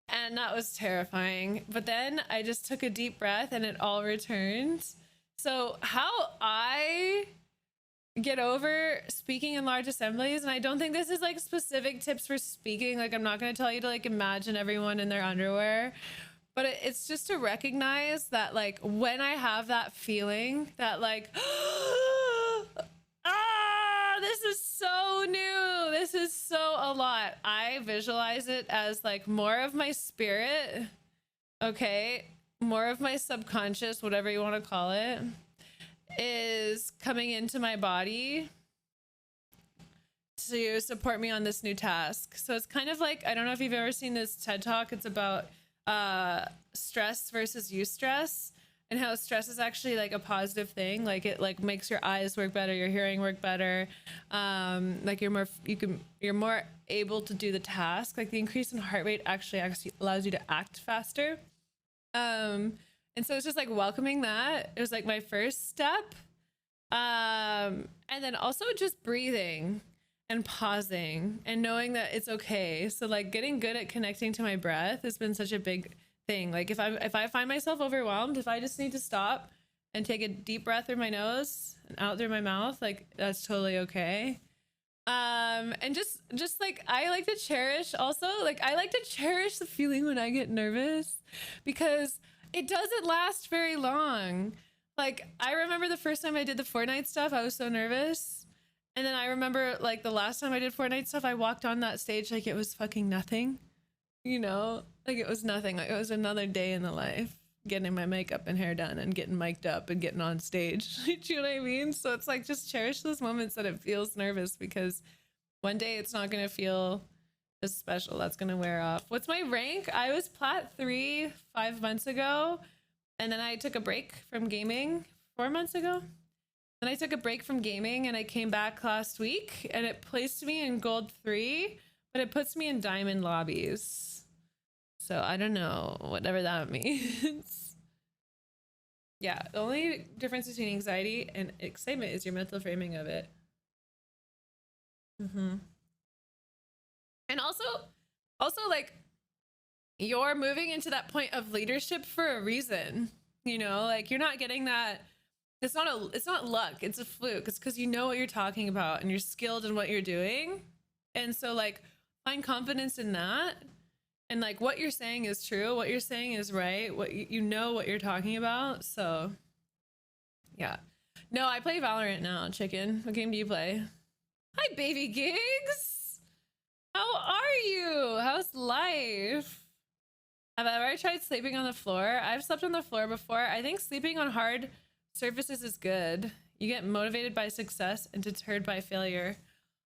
And that was terrifying. But then I just took a deep breath and it all returned. So how I get over speaking in large assemblies, and I don't think this is like specific tips for speaking. Like, I'm not going to tell you to like imagine everyone in their underwear, but it's just to recognize that like when I have that feeling that like, this is so new, this is so a lot, I visualize it as like more of my spirit, okay, more of my subconscious, whatever you want to call it, is coming into my body to support me on this new task. So it's kind of like, I don't know if you've ever seen this TED Talk. It's about stress versus eustress, and how stress is actually like a positive thing. Like, it like makes your eyes work better, your hearing work better, like you're more able to do the task. Like, the increase in heart rate actually allows you to act faster. And so it's just like welcoming that. It was like my first step. And then also just breathing and pausing and knowing that it's okay. So like getting good at connecting to my breath has been such a big thing. Like, if I find myself overwhelmed, if I just need to stop and take a deep breath through my nose and out through my mouth, like, that's totally okay. And just like, I like to cherish also, like, I like to cherish the feeling when I get nervous, because it doesn't last very long. Like, I remember the first time I did the Fortnite stuff, I was so nervous. And then I remember like the last time I did Fortnite stuff, I walked on that stage like it was fucking nothing, you know, like it was nothing. Like, it was another day in the life, getting my makeup and hair done and getting mic'd up and getting on stage. Do you know what I mean? So it's like, just cherish those moments that it feels nervous, because one day it's not going to feel as special. That's going to wear off. What's my rank? I was Plat 3 5 months ago. And then I took a break from gaming 4 months ago. Then I took a break from gaming and I came back last week, and it placed me in gold 3, but it puts me in diamond lobbies. So I don't know, whatever that means. Yeah, the only difference between anxiety and excitement is your mental framing of it. And also like, you're moving into that point of leadership for a reason, you know, like, you're not getting that. It's not luck. It's a fluke. It's because you know what you're talking about and you're skilled in what you're doing. And so like, find confidence in that. And like, what you're saying is true. What you're saying is right. What you know what you're talking about. So yeah. No, I play Valorant now, chicken. What game do you play? Hi, baby gigs. How are you? How's life? Have I ever tried sleeping on the floor? I've slept on the floor before. I think sleeping on hard surfaces is good. You get motivated by success and deterred by failure.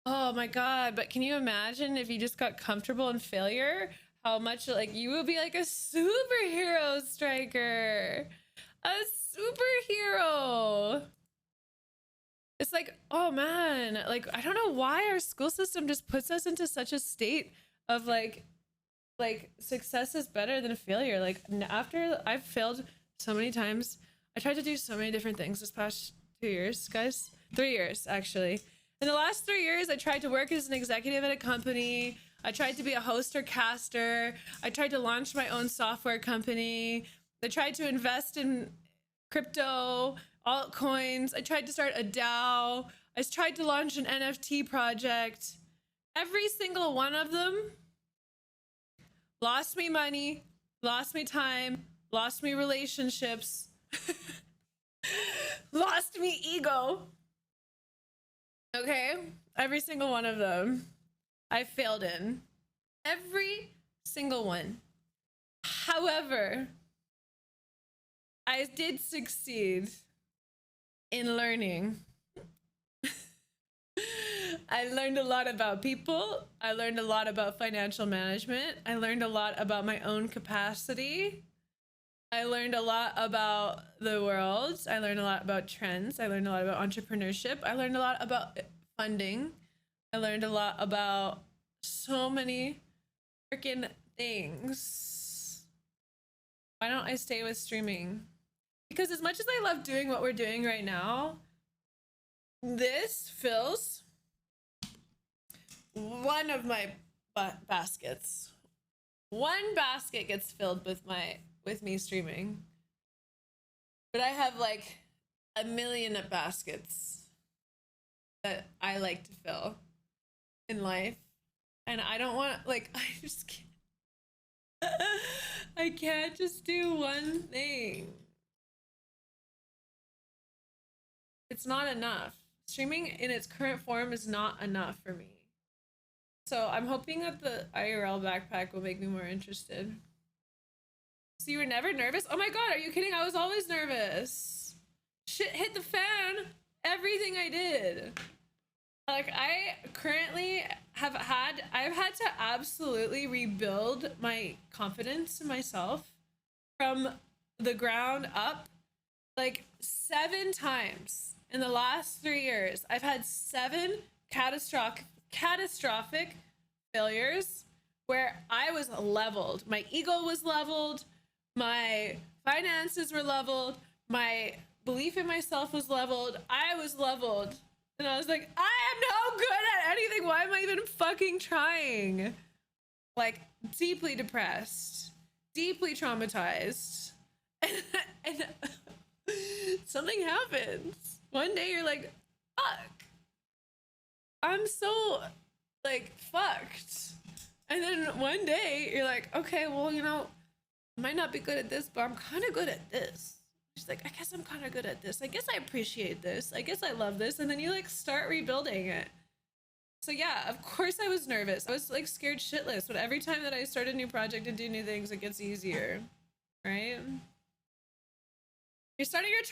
Oh my God, but can you imagine if you just got comfortable in failure? How much, like, you would be like a superhero, Striker. A superhero. It's like, oh man, like, I don't know why our school system just puts us into such a state of like success is better than failure. Like, after I've failed so many times, I tried to do so many different things this past 2 years, guys. 3 years, actually. In the last 3 years, I tried to work as an executive at a company. I tried to be a host or caster. I tried to launch my own software company. I tried to invest in crypto, altcoins. I tried to start a DAO. I tried to launch an NFT project. Every single one of them lost me money, lost me time, lost me relationships, lost me ego. Okay? Every single one of them I failed in. Every single one. However, I did succeed in learning. I learned a lot about people. I learned a lot about financial management. I learned a lot about my own capacity. I learned a lot about the world. I learned a lot about trends. I learned a lot about entrepreneurship. I learned a lot about funding. I learned a lot about so many freaking things. Why don't I stay with streaming? Because as much as I love doing what we're doing right now, this feels one of my baskets. One basket gets filled with me streaming. But I have like a million baskets that I like to fill in life. And I don't want, like, I just can't. I can't just do one thing. It's not enough. Streaming in its current form is not enough for me. So I'm hoping that the IRL backpack will make me more interested. So you were never nervous? Oh my god, are you kidding? I was always nervous. Shit hit the fan. Everything I did. Like, I currently I've had to absolutely rebuild my confidence in myself from the ground up, like 7 times in the last 3 years. I've had 7 catastrophic failures where I was leveled. My ego was leveled, my finances were leveled, my belief in myself was leveled, I was leveled. And I was like, I am no good at anything. Why am I even fucking trying? Like, deeply depressed, deeply traumatized. And something happens. One day you're like, fuck. I'm so, like, fucked. And then one day you're like, okay, well, you know, I might not be good at this, but I'm kind of good at this. She's like, I guess I'm kind of good at this. I guess I appreciate this. I guess I love this. And then you like start rebuilding it. So yeah, of course I was nervous. I was like scared shitless. But every time that I start a new project and do new things, it gets easier, right? You're starting your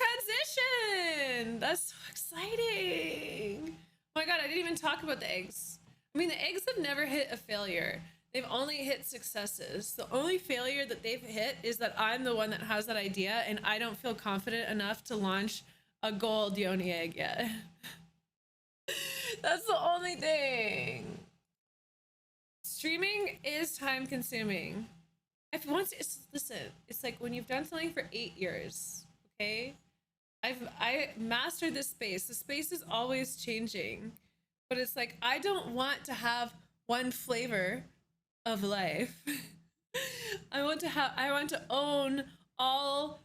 transition. That's so exciting. Oh my god, I didn't even talk about the eggs. I mean, the eggs have never hit a failure. They've only hit successes. The only failure that they've hit is that I'm the one that has that idea and I don't feel confident enough to launch a gold yoni egg yet. That's the only thing. Streaming is time consuming. Listen, it's like when you've done something for 8 years, okay? I mastered this space. The space is always changing. But it's like, I don't want to have one flavor of life. I want to own all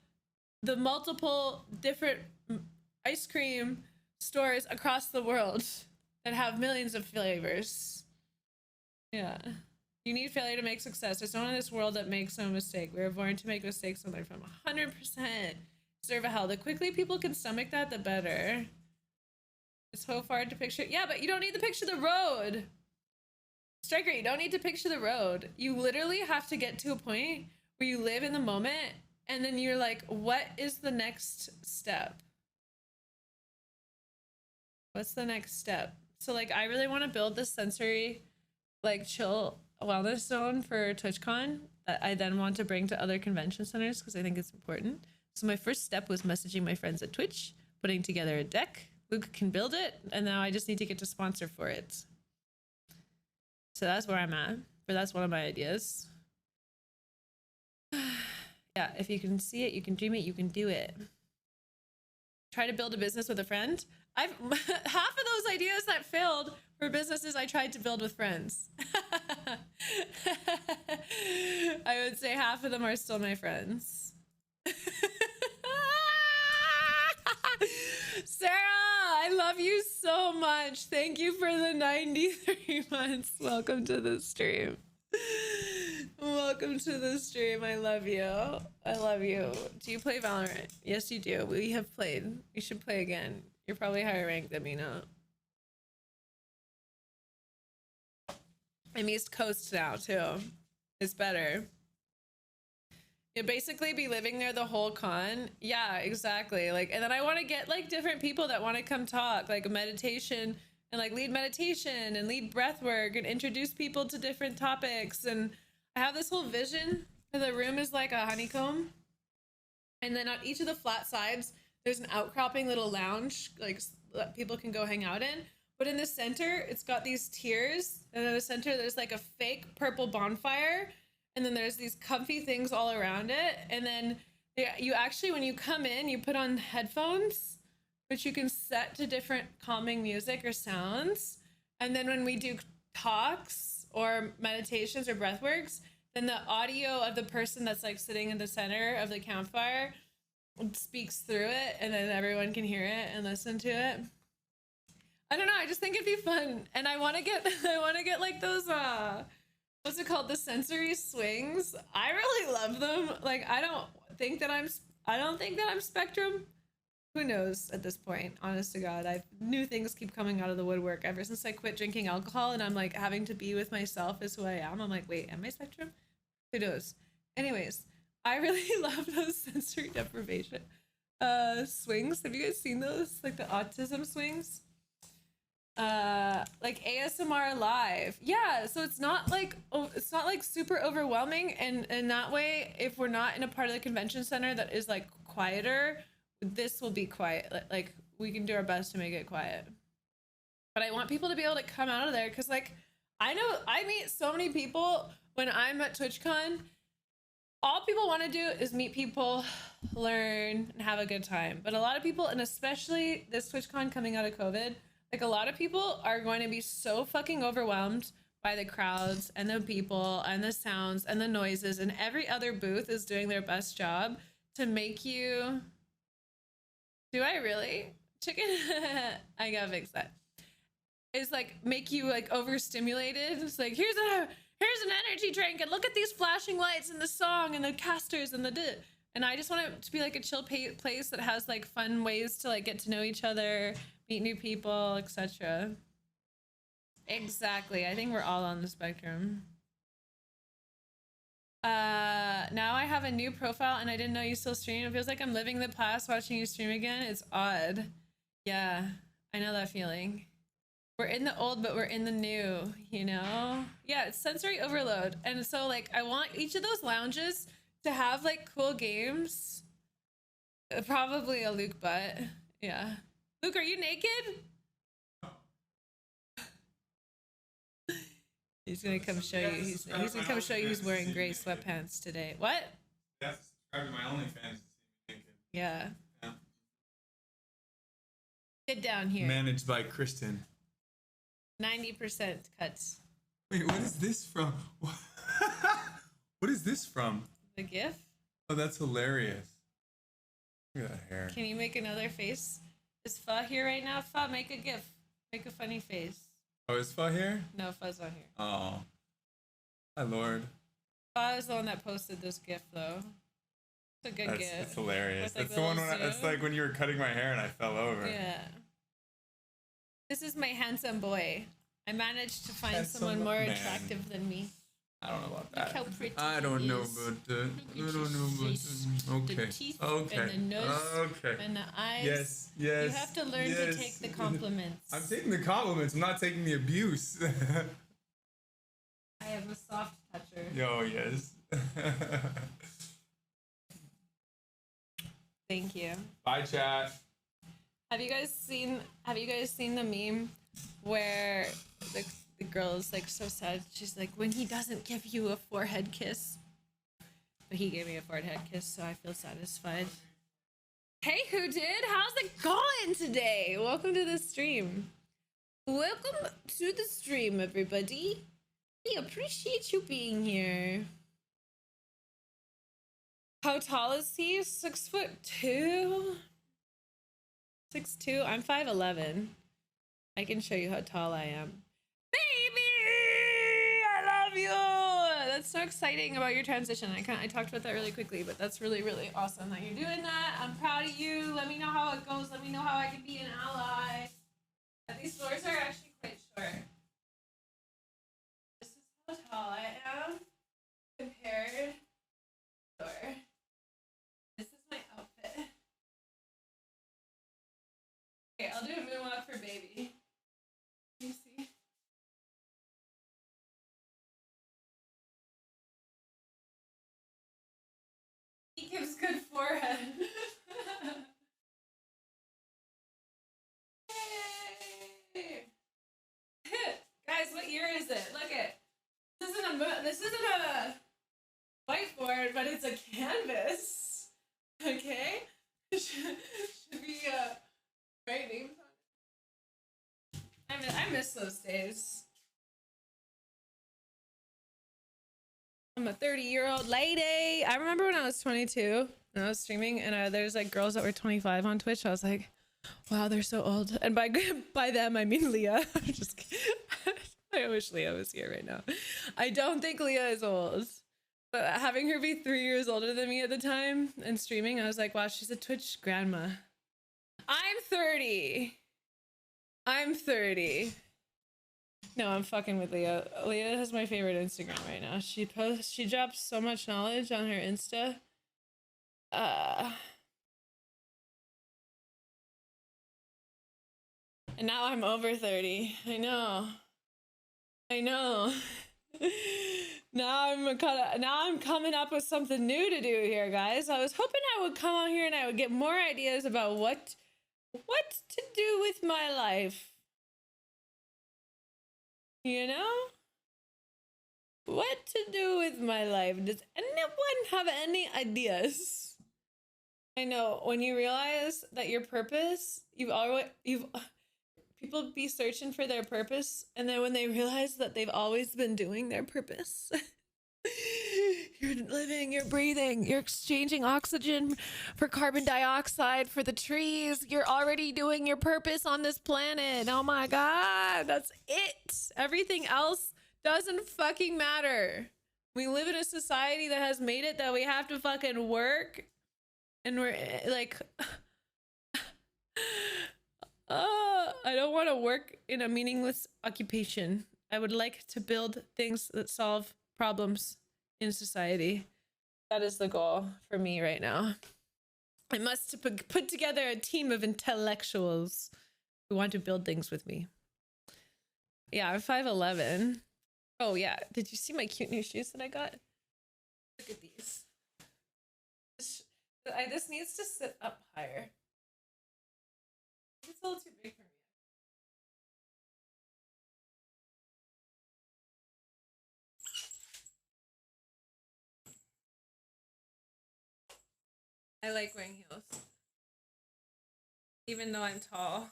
the multiple different ice cream stores across the world that have millions of flavors. Yeah. You need failure to make success. There's no one in this world that makes no mistake. We were born to make mistakes and learn from 100%. Deserve a hell. The quickly people can stomach that, the better. It's so hard to picture. Yeah, but you don't need to picture the road. Striker, you don't need to picture the road. You literally have to get to a point where you live in the moment and then you're like, what is the next step? What's the next step? So like, I really want to build this sensory, like chill wellness zone for TwitchCon that I then want to bring to other convention centers because I think it's important. So my first step was messaging my friends at Twitch, putting together a deck. Luke can build it, and now I just need to get to sponsor for it. So that's where I'm at, or that's one of my ideas. Yeah, if you can see it, you can dream it, you can do it. Try to build a business with a friend. Half of those ideas that failed were businesses I tried to build with friends. I would say half of them are still my friends. Sarah, I love you so much. Thank you for the 93 months. Welcome to the stream. Welcome to the stream. I love you. I love you. Do you play Valorant? Yes, you do. We have played. You should play again. You're probably higher ranked than me now. I'm East Coast now, too. It's better. You'll basically be living there the whole con. Yeah, exactly. Like, and then I want to get like different people that want to come talk, like a meditation and like lead meditation and lead breath work and introduce people to different topics. And I have this whole vision. The room is like a honeycomb. And then on each of the flat sides, there's an outcropping little lounge, like that people can go hang out in. But in the center, it's got these tiers. And in the center, there's like a fake purple bonfire. And then there's these comfy things all around it. And then you actually, when you come in, you put on headphones, which you can set to different calming music or sounds. And then when we do talks or meditations or breath works, then the audio of the person that's like sitting in the center of the campfire speaks through it, and then everyone can hear it and listen to it. I don't know, I just think it'd be fun. And I want to get like those what's it called, the sensory swings. I really love them. Like I don't think that I'm Spectrum. Who knows at this point, honest to God. New things keep coming out of the woodwork ever since I quit drinking alcohol, and I'm like having to be with myself as who I am. I'm like, wait, am I Spectrum? Who knows? Anyways, I really love those sensory deprivation swings. Have you guys seen those? Like the autism swings? Like ASMR live. Yeah, so it's not like super overwhelming, and in that way, if we're not in a part of the convention center that is like quieter, this will be quiet. Like we can do our best to make it quiet. But I want people to be able to come out of there, because like I know I meet so many people when I'm at TwitchCon. All people want to do is meet people, learn, and have a good time. But a lot of people, and especially this TwitchCon coming out of COVID, like a lot of people are going to be so fucking overwhelmed by the crowds and the people and the sounds and the noises, and every other booth is doing their best job to make you... Do I really? Chicken? I gotta fix that. It's like make you like overstimulated. It's like here's an energy drink, and look at these flashing lights and the song and the casters and the and I just want it to be like a chill place that has like fun ways to like get to know each other, meet new people, etc. Exactly. I think we're all on the spectrum. Now I have a new profile and I didn't know you still stream. It feels like I'm living the past watching you stream again. It's odd. Yeah, I know that feeling. We're in the old, but we're in the new, you know? Yeah, it's sensory overload. And so like, I want each of those lounges to have like cool games. Probably a Luke butt. Yeah. Luke, are you naked? He's gonna come show you. He's gonna come show you he's wearing gray sweatpants today. What? You have to subscribe to my OnlyFans to see me naked. Yeah. Get down here. Managed by Kristen. 90% cuts. Wait, what is this from? What is this from? The GIF? Oh, that's hilarious. Look at that hair. Can you make another face? Is Fa here right now? Fa, make a GIF. Make a funny face. Oh, is Fa here? No, Fa's not here. Oh. My lord. Fa is the one that posted this GIF, though. It's a good GIF. That's hilarious. With, like, That's the one when little that's like when you were cutting my hair and I fell over. Yeah. This is my handsome boy. I managed to find Handsome someone more man. attractive than me. I don't know about Look that. how pretty I don't he know is. about that. I Look at don't know his about face, that. Okay. the teeth Okay. and the nose Okay. and the eyes. Yes. Yes. You have to learn yes. to take the compliments. I'm taking the compliments. I'm not taking the abuse. I am a soft toucher. Yo, yes. Thank you. Bye, chat. Have you guys seen the meme where the girl is like so sad? She's like, when he doesn't give you a forehead kiss. But he gave me a forehead kiss, so I feel satisfied. Hey, who did? How's it going today? Welcome to the stream. Welcome to the stream, everybody. We appreciate you being here. How tall is he? 6'2"? 6'2"? I'm 5'11". I can show you how tall I am. Baby! I love you! That's so exciting about your transition. I talked about that really quickly, but that's really, really awesome that you're doing that. I'm proud of you. Let me know how it goes. Let me know how I can be an ally. These doors are actually quite short. This is how tall I am compared to door. This is my outfit. Okay, I'll do a moonwalk for baby. Can you see? He gives good forehead. Yay! Guys, what year is it? Look it. This isn't a whiteboard, but it's a canvas. Okay? should be writing. I miss those days. I'm a 30-year-old lady. I remember when I was 22 and I was streaming, and there's like girls that were 25 on Twitch. I was like, wow, they're so old. And by them, I mean Leah. I'm just kidding. I wish Leah was here right now. I don't think Leah is old. But having her be 3 years older than me at the time and streaming, I was like, wow, she's a Twitch grandma. I'm 30. I'm 30. No, I'm fucking with Leah. Leah has my favorite Instagram right now. She drops so much knowledge on her Insta. And now I'm over 30. I know. Now I'm coming up with something new to do here, guys. I was hoping I would come on here and I would get more ideas about what to do with my life. You know? What to do with my life? Does anyone have any ideas? I know when you realize that your purpose, people be searching for their purpose, and then when they realize that they've always been doing their purpose, you're living, you're breathing, you're exchanging oxygen for carbon dioxide for the trees. You're already doing your purpose on this planet. Oh my God, that's it. Everything else doesn't fucking matter. We live in a society that has made it that we have to fucking work, and we're like, I don't want to work in a meaningless occupation. I would like to build things that solve problems in society. That is the goal for me right now. I must put together a team of intellectuals who want to build things with me. Yeah, I'm 5'11". Oh yeah, did you see my cute new shoes that I got? Look at these. This needs to sit up higher. It's a little too big for me. I like wearing heels, even though I'm tall.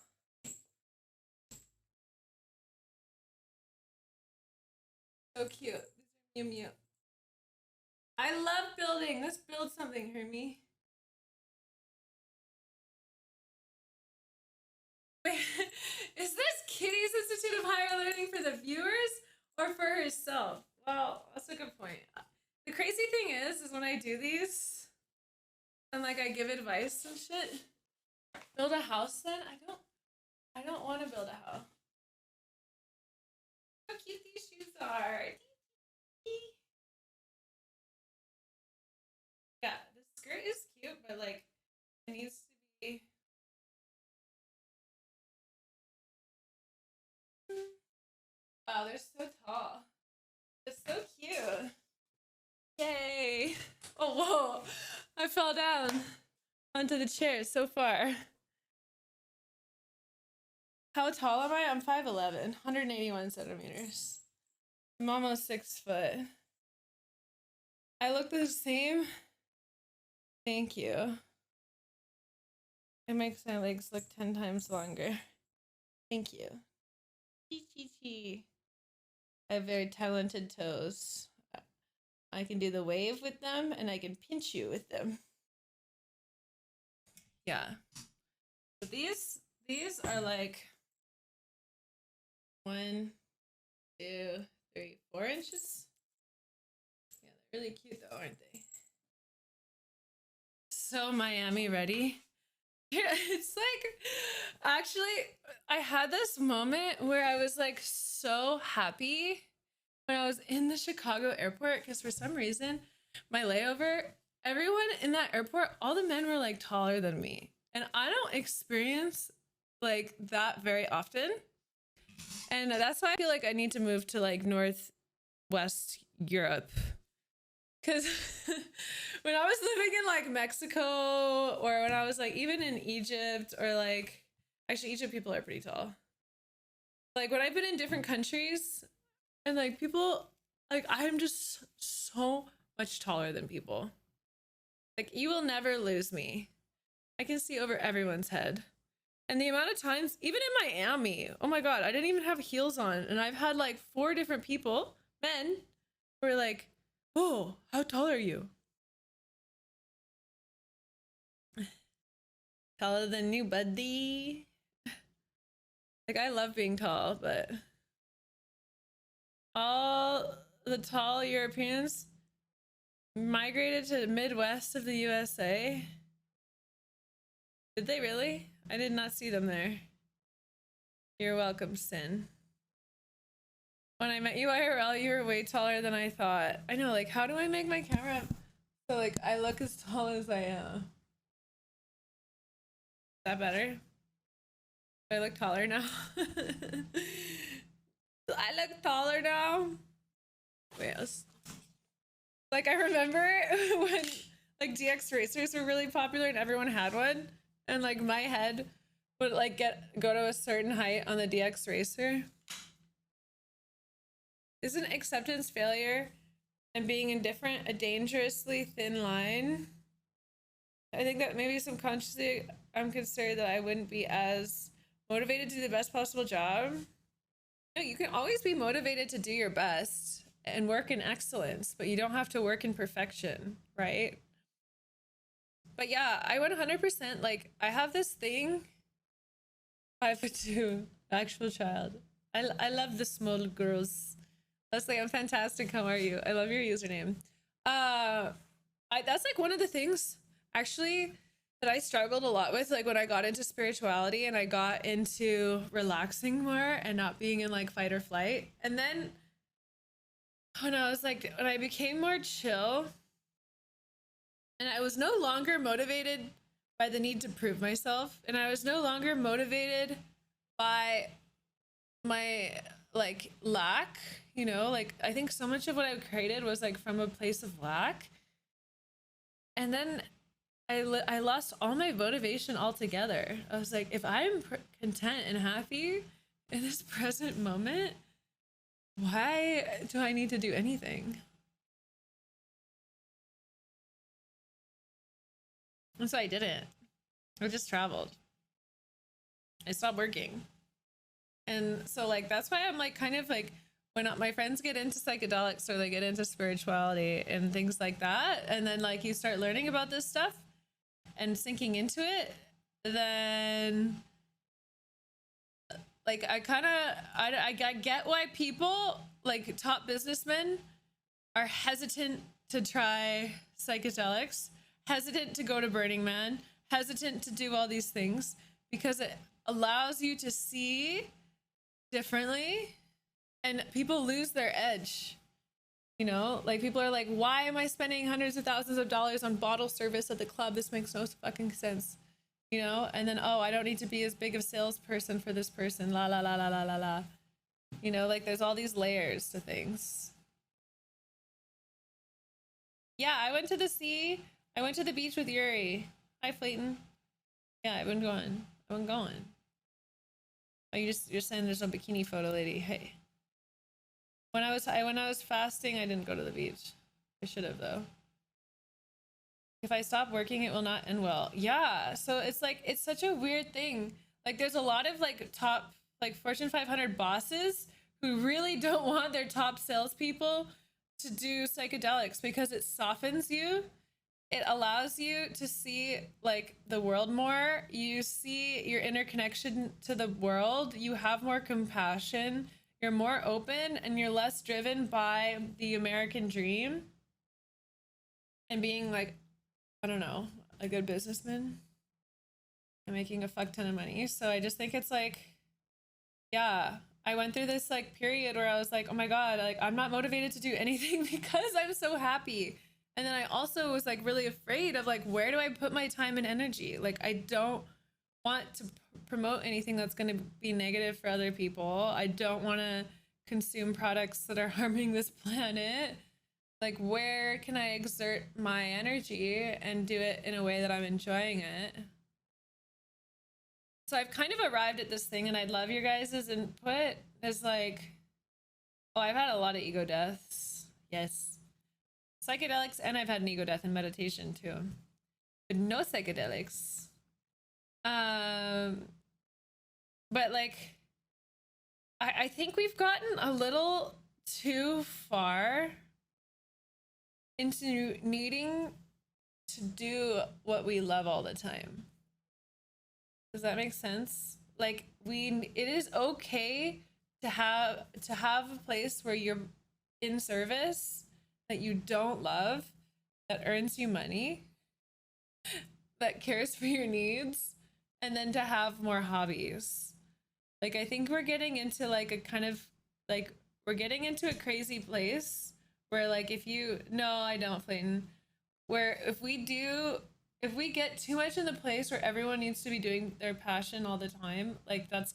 So cute. These are Mew Mew. I love building. Let's build something, Hermie. Wait, is this Kitty's Institute of Higher Learning for the viewers or for herself? Well, that's a good point. The crazy thing is when I do these and like I give advice and shit, build a house then? I don't want to build a house. How cute these shoes are. Yeah, the skirt is cute, but like it needs to be. Wow, they're so tall. It's so cute. Yay. Oh, whoa. I fell down onto the chair so far. How tall am I? I'm 5'11", 181 centimeters. I'm almost 6 foot. I look the same. Thank you. It makes my legs look 10 times longer. Thank you. Chi. I have very talented toes. I can do the wave with them, and I can pinch you with them. Yeah. So these are like 1, 2, 3, 4 inches. Yeah, they're really cute though, aren't they? So Miami ready. Yeah, it's like, actually, I had this moment where I was like so happy when I was in the Chicago airport, because for some reason, my layover, everyone in that airport, all the men were like taller than me. And I don't experience like that very often. And that's why I feel like I need to move to like Northwest Europe. Because when I was living in like Mexico, or when I was like even in Egypt, or like, actually Egypt people are pretty tall. Like when I've been in different countries and like people, like I'm just so much taller than people. Like you will never lose me. I can see over everyone's head. And the amount of times, even in Miami, oh my God, I didn't even have heels on. And I've had like 4 different people, men, who were like, Oh, how tall are you? Taller than you, buddy. Like, I love being tall, but all the tall Europeans migrated to the Midwest of the USA. Did they really? I did not see them there. You're welcome, Sin. When I met you IRL, you were way taller than I thought. I know, like, how do I make my camera so, like, I look as tall as I am? Is that better? Do I look taller now? Do I look taller now? Yes. Like, I remember when, like, DX racers were really popular and everyone had one. And, like, my head would, like, go to a certain height on the DX racer. Isn't acceptance failure and being indifferent a dangerously thin line? I think that maybe subconsciously I'm concerned that I wouldn't be as motivated to do the best possible job. No, you can always be motivated to do your best and work in excellence, but you don't have to work in perfection, right? But yeah, I 100%, like, I have this thing. 5'2", actual child. I love the small girls. Leslie, I'm fantastic. How are you? I love your username. That's like one of the things actually that I struggled a lot with, like when I got into spirituality and I got into relaxing more and not being in like fight or flight. And then when I became more chill and I was no longer motivated by the need to prove myself, and I was no longer motivated by my like lack, you know, like I think so much of what I've created was like from a place of lack. And then I lost all my motivation altogether. I was like, if I'm content and happy in this present moment, why do I need to do anything? And so I didn't. I just traveled. I stopped working. And so like that's why I'm like kind of like when my friends get into psychedelics or they get into spirituality and things like that, and then like you start learning about this stuff and sinking into it, then like I get why people like top businessmen are hesitant to try psychedelics, hesitant to go to Burning Man, hesitant to do all these things, because it allows you to see differently and people lose their edge. You know, like people are like, why am I spending hundreds of thousands of dollars on bottle service at the club? This makes no fucking sense. You know, and then, oh, I don't need to be as big of a salesperson for this person. La la la la la la la. You know, like there's all these layers to things. Yeah, I went to the sea. I went to the beach with Yuri. Hi, Flayton. Yeah, I've been going. Oh, you're saying there's no bikini photo, lady. Hey. When I was fasting, I didn't go to the beach. I should have though. If I stop working, it will not end well. Yeah, so it's like it's such a weird thing. Like there's a lot of like top like Fortune 500 bosses who really don't want their top salespeople to do psychedelics because it softens you. It allows you to see like the world more. You see your interconnection to the world. You have more compassion. You're more open and you're less driven by the American dream and being like, I don't know, a good businessman and making a fuck ton of money. So I just think it's like, yeah, I went through this like period where I was like, oh my God, like I'm not motivated to do anything because I'm so happy. And then I also was like really afraid of like, where do I put my time and energy? Like, I don't want to promote anything that's going to be negative for other people. I don't want to consume products that are harming this planet. Like, where can I exert my energy and do it in a way that I'm enjoying it? So I've kind of arrived at this thing, and I'd love your guys' input. Is like, oh, I've had a lot of ego deaths. Yes. Psychedelics, and I've had an ego death in meditation too. But no psychedelics. But like, I think we've gotten a little too far into needing to do what we love all the time. Does that make sense? Like it is okay to have a place where you're in service that you don't love, that earns you money, that cares for your needs, and then to have more hobbies. Like I think we're getting into like a kind of like we're getting into a crazy place where like if you no, I don't, Clayton. Where if we get too much in the place where everyone needs to be doing their passion all the time, like that's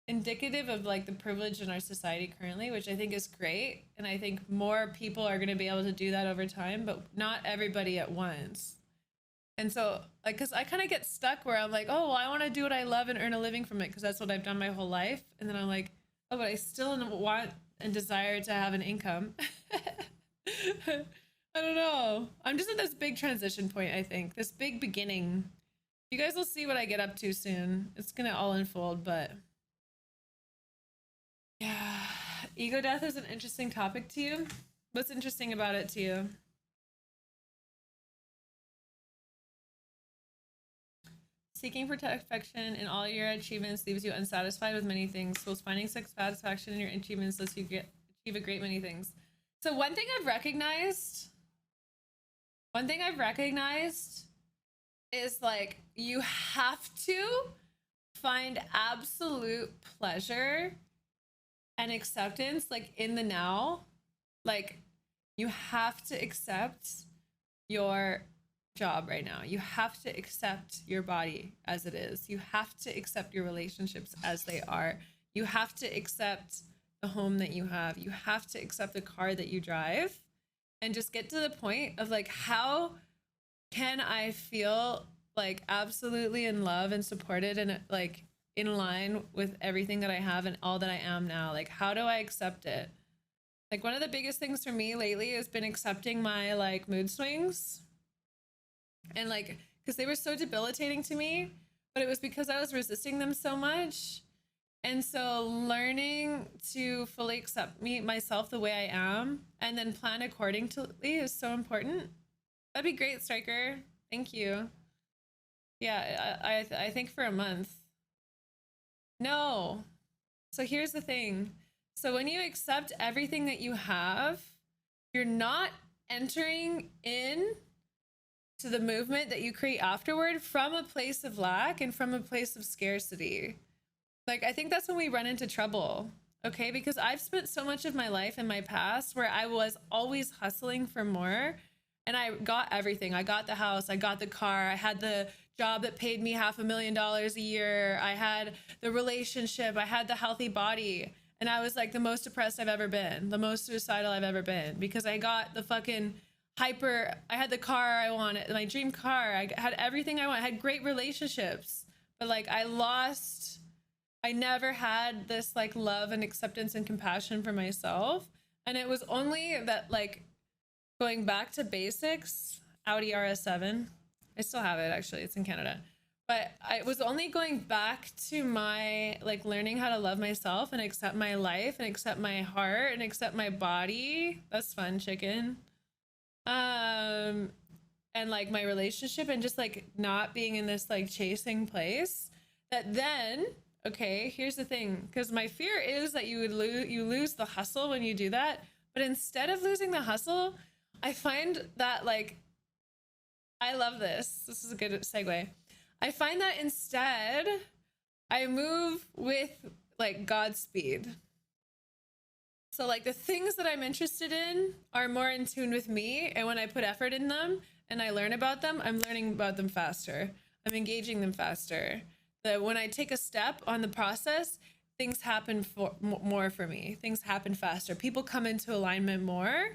indicative of like the privilege in our society currently, which I think is great. And I think more people are going to be able to do that over time, but not everybody at once. And so like, cause I kind of get stuck where I'm like, oh, well, I want to do what I love and earn a living from it, cause that's what I've done my whole life. And then I'm like, oh, but I still want and desire to have an income. I don't know. I'm just at this big transition point, I think. This big beginning. You guys will see what I get up to soon. It's gonna all unfold, but yeah. Ego death is an interesting topic to you. What's interesting about it to you? Seeking perfection in all your achievements leaves you unsatisfied with many things, whilst finding satisfaction in your achievements lets you achieve a great many things. So one thing I've recognized is like you have to find absolute pleasure and acceptance like in the now. Like you have to accept your job right now. You have to accept your body as it is. You have to accept your relationships as they are. You have to accept the home that you have. You have to accept the car that you drive, and just get to the point of like, how can I feel like absolutely in love and supported and like in line with everything that I have and all that I am now? Like, how do I accept it? Like one of the biggest things for me lately has been accepting my like mood swings, and like, because they were so debilitating to me, but it was because I was resisting them so much. And so learning to fully accept myself the way I am and then plan accordingly is so important. That'd be great, Striker. Thank you. Yeah, I think for a month. No. So here's the thing. So when you accept everything that you have, you're not entering in to the movement that you create afterward from a place of lack and from a place of scarcity. Like, I think that's when we run into trouble, okay? Because I've spent so much of my life in my past where I was always hustling for more, and I got everything. I got the house, I got the car, I had the job that paid me $500,000 a year, I had the relationship, I had the healthy body, and I was like the most depressed I've ever been, the most suicidal I've ever been, because I got the fucking I had the car I wanted, my dream car, I had everything I want, I had great relationships, but like I never had this like love and acceptance and compassion for myself. And it was only that, like, going back to basics, Audi RS7, I still have it actually, it's in Canada, but I was only going back to my like learning how to love myself and accept my life and accept my heart and accept my body. That's fun, chicken. And like my relationship, and just like not being in this like chasing place, that then, okay, here's the thing, because my fear is that you lose the hustle when you do that. But instead of losing the hustle, I find that like, I love this. This is a good segue. I find that instead I move with like Godspeed. So like the things that I'm interested in are more in tune with me, and when I put effort in them and I learn about them, I'm learning about them faster. I'm engaging them faster. That when I take a step on the process, things happen more for me. Things happen faster. People come into alignment more,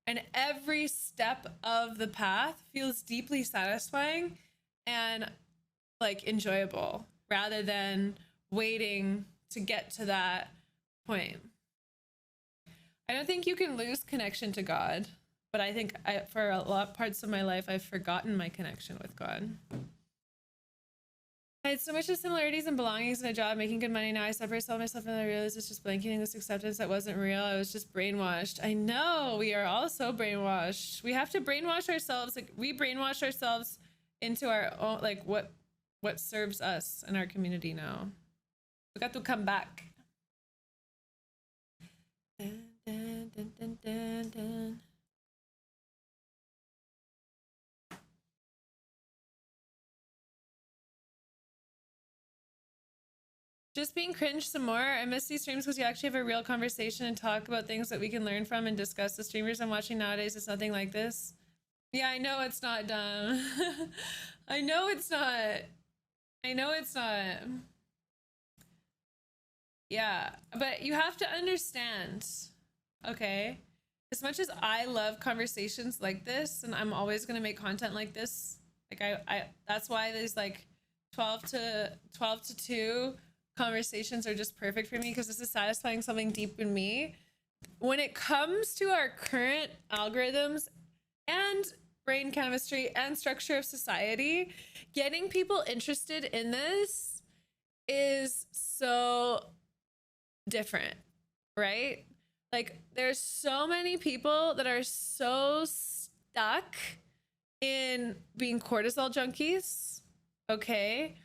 and every step of the path feels deeply satisfying and like enjoyable, rather than waiting to get to that point. I don't think you can lose connection to God, but I think for a lot of parts of my life, I've forgotten my connection with God. I had so much of similarities and belongings in a job, making good money. Now I separate myself and I realized it's just blanketing this acceptance that wasn't real. I was just brainwashed. I know, we are all so brainwashed. We have to brainwash ourselves. Like, we brainwash ourselves into our own, like, what serves us in our community now. We got to come back. Dun, dun, dun, dun, dun, dun. Just being cringe some more. I miss these streams because you actually have a real conversation and talk about things that we can learn from and discuss. The streamers I'm watching nowadays, it's nothing like this. Yeah, I know it's not dumb. I know it's not. I know it's not. Yeah, but you have to understand, okay? As much as I love conversations like this, and I'm always gonna make content like this, like I that's why there's like 12 to 2 conversations are just perfect for me, because this is satisfying something deep in me. When it comes to our current algorithms and brain chemistry and structure of society, getting people interested in this is so different, right? Like, there's so many people that are so stuck in being cortisol junkies, okay?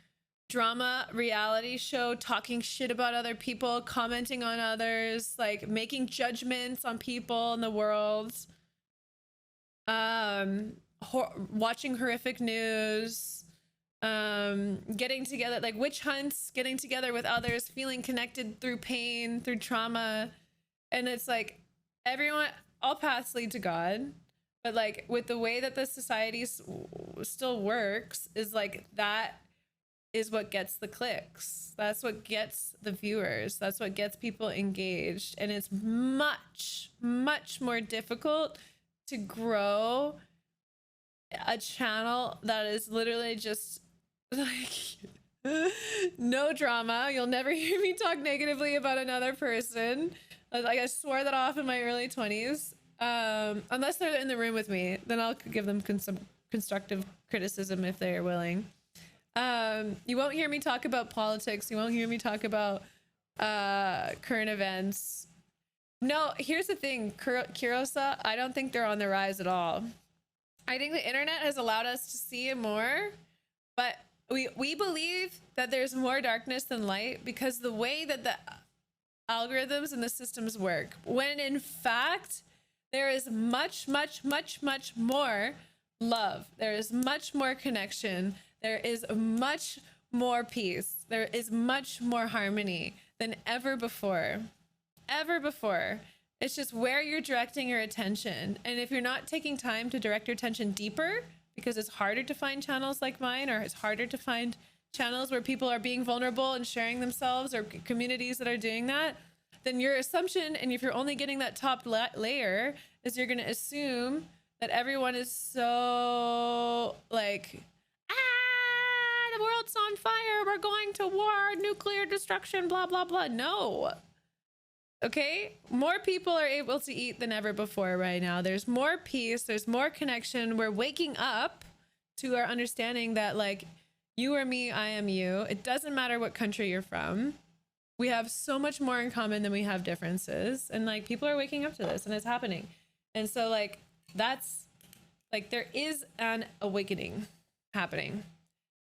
Drama, reality show, talking shit about other people, commenting on others, like making judgments on people in the world, watching horrific news, getting together, like witch hunts, getting together with others, feeling connected through pain, through trauma. And it's like, everyone, all paths lead to God, but like with the way that the society still works, is like, that is what gets the clicks. That's what gets the viewers. That's what gets people engaged. And it's much, much more difficult to grow a channel that is literally just like no drama. You'll never hear me talk negatively about another person. Like, I swore that off in my early 20s. Unless they're in the room with me, then I'll give them some constructive criticism if they're willing. You won't hear me talk about politics. You won't hear me talk about current events. No, here's the thing, Kurosa, I don't think they're on the rise at all. I think the internet has allowed us to see more, but we believe that there's more darkness than light because the way that the algorithms and the systems work, when in fact there is much, much, much, much more love. There is much more connection. There is much more peace. There is much more harmony than ever before. Ever before. It's just where you're directing your attention. And if you're not taking time to direct your attention deeper, because it's harder to find channels like mine, or it's harder to find channels where people are being vulnerable and sharing themselves, or communities that are doing that, then your assumption, and if you're only getting that top layer, is you're going to assume that everyone is so like, the world's on fire, we're going to war, nuclear destruction, blah, blah, blah. No. Okay? More people are able to eat than ever before right now. There's more peace. There's more connection. We're waking up to our understanding that, like, you are me, I am you. It doesn't matter what country you're from. We have so much more in common than we have differences. And, like, people are waking up to this, and it's happening. And so, like, that's, like, there is an awakening happening.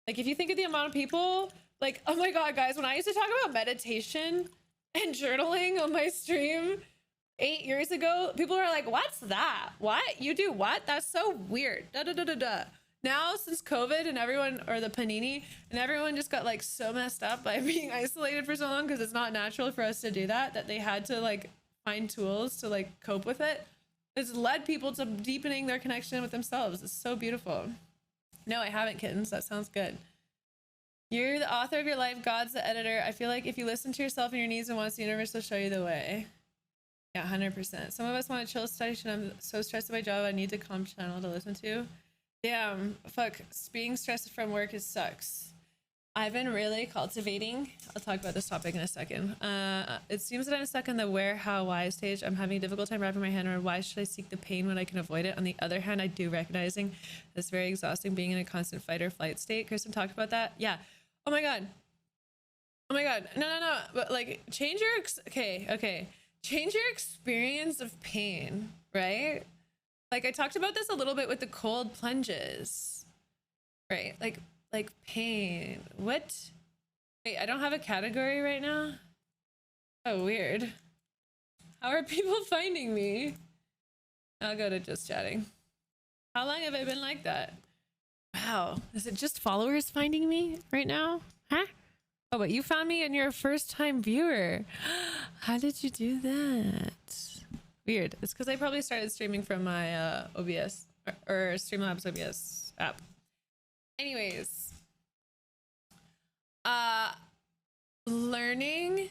Like, if you think of the amount of people, like, oh my God, guys, when I used to talk about meditation and journaling on my stream 8 years ago, people were like, what's that? What? You do what? That's so weird. Da da da da da. Now, since COVID and everyone, or the panini, and everyone just got like so messed up by being isolated for so long, because it's not natural for us to do that, that they had to like find tools to like cope with it. It's led people to deepening their connection with themselves. It's so beautiful. No, I haven't, kittens. That sounds good. You're the author of your life. God's the editor. I feel like if you listen to yourself and your needs and wants, the universe will show you the way. Yeah, 100%. Some of us want a chill station. I'm so stressed at my job. I need a calm channel to listen to. Damn, fuck. Being stressed from work, it sucks. I've been really cultivating. I'll talk about this topic in a second. It seems that I'm stuck in the where, how, why stage. I'm having a difficult time wrapping my hand around why should I seek the pain when I can avoid it. On the other hand, I do recognizing it's very exhausting being in a constant fight or flight state. Kristen talked about that. Yeah. Oh my god. Oh my god. No, no, no. But like, change your okay. Change your experience of pain, right? Like I talked about this a little bit with the cold plunges, right? Like pain. What? Wait, I don't have a category right now. Oh, weird. How are people finding me? I'll go to just chatting. How long have I been like that? Wow. Is it just followers finding me right now? Huh? Oh, but you found me and you're a first time viewer. How did you do that? Weird. It's because I probably started streaming from my OBS or Streamlabs OBS app. Anyways, learning.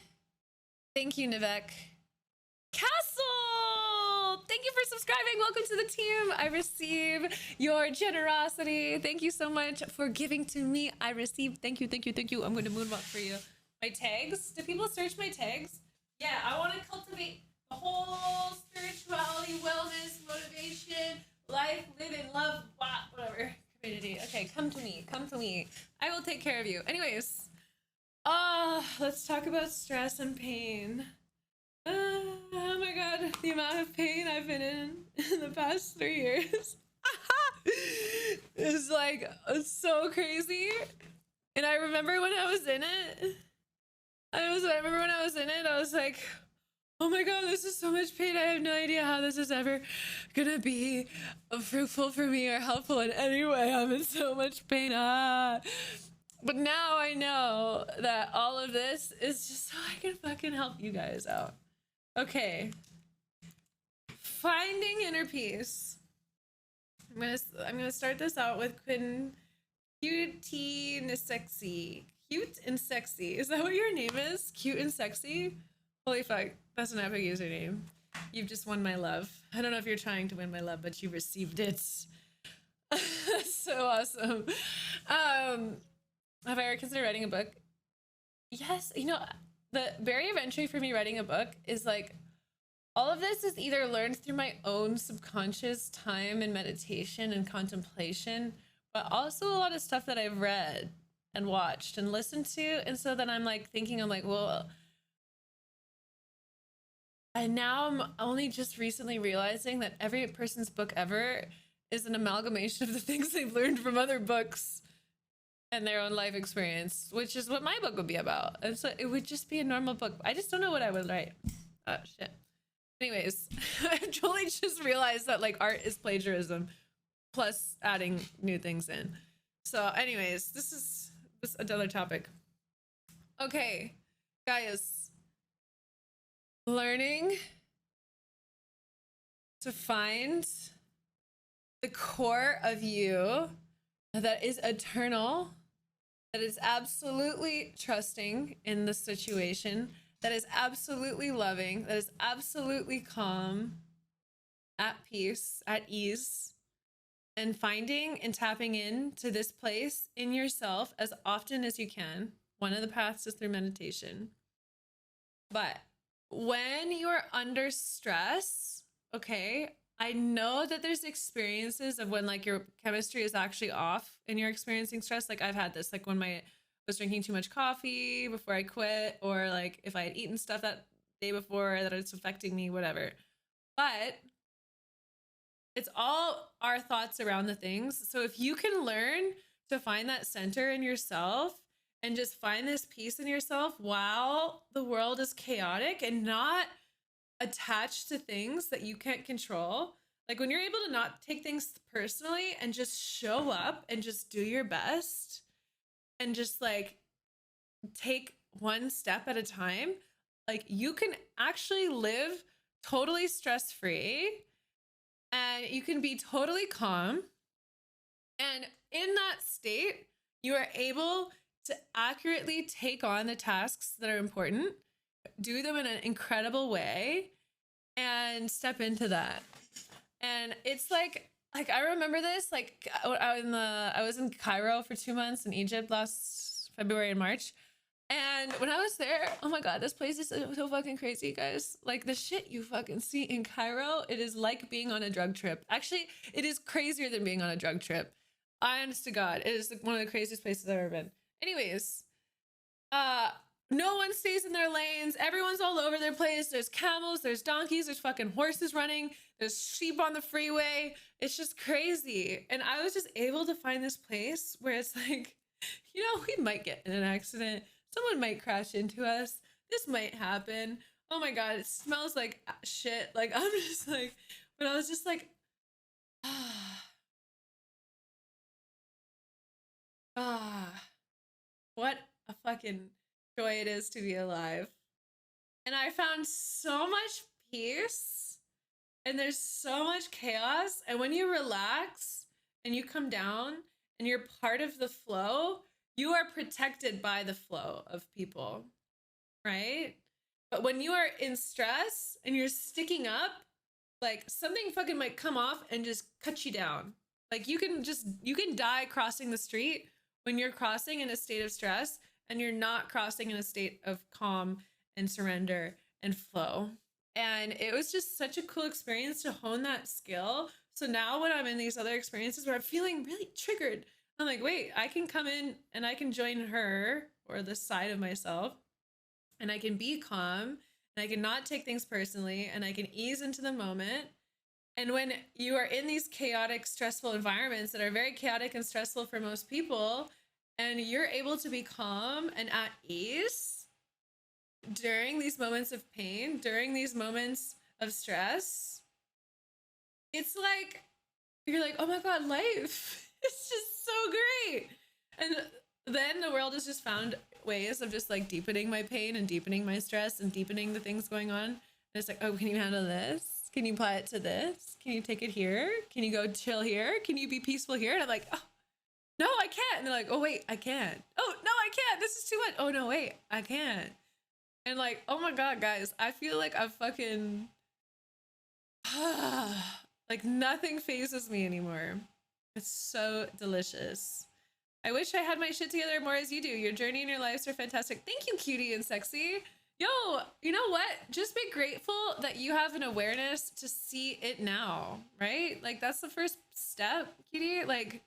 Thank you, Nivek. Castle, thank you for subscribing. Welcome to the team. I receive your generosity. Thank you so much for giving to me. I receive. Thank you, thank you, thank you. I'm going to moonwalk for you. My tags. Do people search my tags? Yeah, I want to cultivate the whole spirituality, wellness, motivation, life, live and love, whatever community. Okay, come to me. Come to me. I will take care of you. Anyways, let's talk about stress and pain. Oh my god, the amount of pain I've been in the past 3 years is like so crazy. And I remember when I was in it, I was like, oh my god, this is so much pain. I have no idea how this is ever gonna be fruitful for me or helpful in any way. I'm in so much pain. But now I know that all of this is just so I can fucking help you guys out. Okay, finding inner peace. I'm gonna start this out with Quinn. Cutie and sexy. Cute and sexy. Is that what your name is? Cute and sexy? Holy fuck, that's an epic username. You've just won my love. I don't know if you're trying to win my love, but you received it. So awesome. Have I ever considered writing a book? Yes, you know, the barrier of entry for me writing a book is like, all of this is either learned through my own subconscious time and meditation and contemplation, but also a lot of stuff that I've read and watched and listened to. And so then I'm like thinking, I'm like, well, and now I'm only just recently realizing that every person's book ever is an amalgamation of the things they've learned from other books and their own life experience, which is what my book would be about. And so it would just be a normal book. I just don't know what I would write. Oh shit. Anyways, I totally just realized that like art is plagiarism plus adding new things in. So anyways, this is another topic. Okay, guys, learning to find the core of you that is eternal, that is absolutely trusting in the situation, that is absolutely loving, that is absolutely calm, at peace, at ease, and finding and tapping into this place in yourself as often as you can. One of the paths is through meditation. But when you're under stress, okay, I know that there's experiences of when like your chemistry is actually off and you're experiencing stress. Like I've had this, like when I was drinking too much coffee before I quit, or like if I had eaten stuff that day before that it's affecting me, whatever. But it's all our thoughts around the things. So if you can learn to find that center in yourself and just find this peace in yourself while the world is chaotic and not attached to things that you can't control, like when you're able to not take things personally and just show up and just do your best and just like take one step at a time, like you can actually live totally stress-free and you can be totally calm. And in that state, you are able to accurately take on the tasks that are important, do them in an incredible way, and step into that. And it's like I remember this, like I was in Cairo for 2 months in Egypt last February and March. And when I was there, oh my God, this place is so fucking crazy, guys. Like the shit you fucking see in Cairo, it is like being on a drug trip. Actually, it is crazier than being on a drug trip. Honest to God, it is one of the craziest places I've ever been. Anyways, No one stays in their lanes. Everyone's all over their place. There's camels, there's donkeys, there's fucking horses running, there's sheep on the freeway. It's just crazy. And I was just able to find this place where it's like, you know, we might get in an accident. Someone might crash into us. This might happen. Oh my God, it smells like shit. Like, I'm just like, but I was just like, what a fucking joy it is to be alive. And I found so much peace, and there's so much chaos. And when you relax and you come down and you're part of the flow, you are protected by the flow of people, right? But when you are in stress and you're sticking up, like something fucking might come off and just cut you down. Like you can die crossing the street when you're crossing in a state of stress, and you're not crossing in a state of calm and surrender and flow. And it was just such a cool experience to hone that skill. So now when I'm in these other experiences where I'm feeling really triggered, I'm like, wait, I can come in and I can join her or this side of myself, and I can be calm, and I can not take things personally, and I can ease into the moment. And when you are in these chaotic, stressful environments that are very chaotic and stressful for most people, and you're able to be calm and at ease during these moments of pain, during these moments of stress, it's like, you're like, oh my God, life is just so great. And then the world has just found ways of just like deepening my pain and deepening my stress and deepening the things going on. And it's like, oh, can you handle this? Can you apply it to this? Can you take it here? Can you go chill here? Can you be peaceful here? And I'm like, oh, no, I can't. And they're like, oh, wait, I can't. Oh, no, I can't. This is too much. Oh, no, wait, I can't. And like, oh my God, guys, I feel like I'm fucking, like nothing phases me anymore. It's so delicious. I wish I had my shit together more as you do. Your journey and your lives are fantastic. Thank you, cutie and sexy. Yo, you know what? Just be grateful that you have an awareness to see it now, right? Like that's the first step, cutie. Like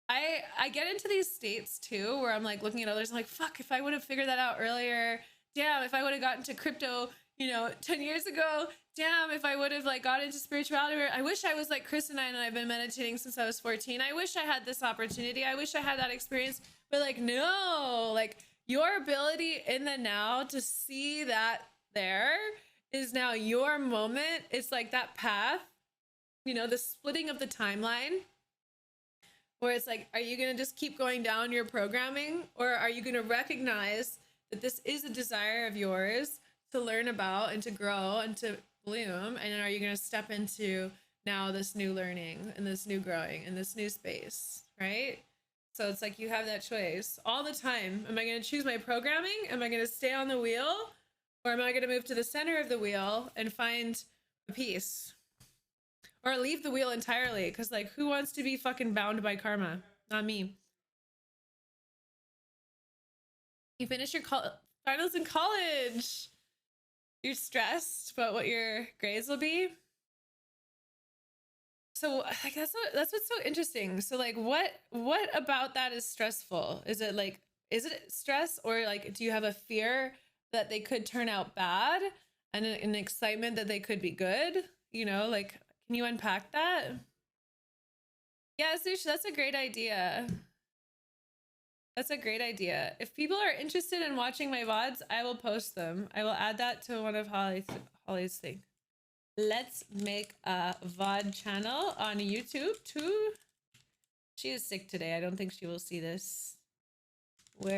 I get into these states too, where I'm like looking at others, I'm like, fuck, if I would have figured that out earlier. Damn, if I would have gotten to crypto, 10 years ago. Damn, if I would have like got into spirituality. I wish I was like Chris and I've been meditating since I was 14. I wish I had this opportunity. I wish I had that experience. But like, no, like your ability in the now to see that there is now your moment. It's like that path, the splitting of the timeline, where it's like, are you going to just keep going down your programming, or are you going to recognize that this is a desire of yours to learn about and to grow and to bloom? And then are you going to step into now this new learning and this new growing and this new space, right? So it's like you have that choice all the time. Am I going to choose my programming? Am I going to stay on the wheel? Or am I going to move to the center of the wheel and find a peace? Or leave the wheel entirely? Because like, who wants to be fucking bound by karma? Not me. You finish your finals in college. You're stressed about what your grades will be. So I guess that's what's so interesting. So like, what about that is stressful? Is it stress, or like, do you have a fear that they could turn out bad, and an excitement that they could be good? Like, can you unpack that? Yeah, Sush, that's a great idea. That's a great idea. If people are interested in watching my VODs, I will post them. I will add that to one of Holly's things. Let's make a VOD channel on YouTube too. She is sick today. I don't think she will see this. I'm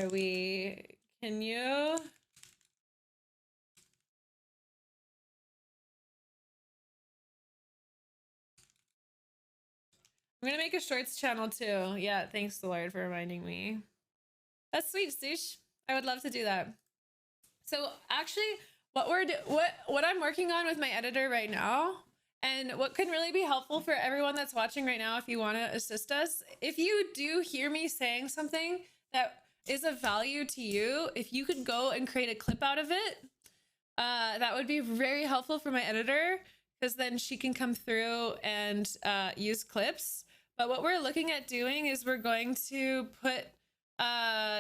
gonna make a shorts channel too. Yeah, thanks the Lord for reminding me. That's sweet, Sush. I would love to do that. So actually, what I'm working on with my editor right now, and what can really be helpful for everyone that's watching right now, if you want to assist us, if you do hear me saying something that is of value to you, if you could go and create a clip out of it, that would be very helpful for my editor, because then she can come through and use clips. But what we're looking at doing is we're going to put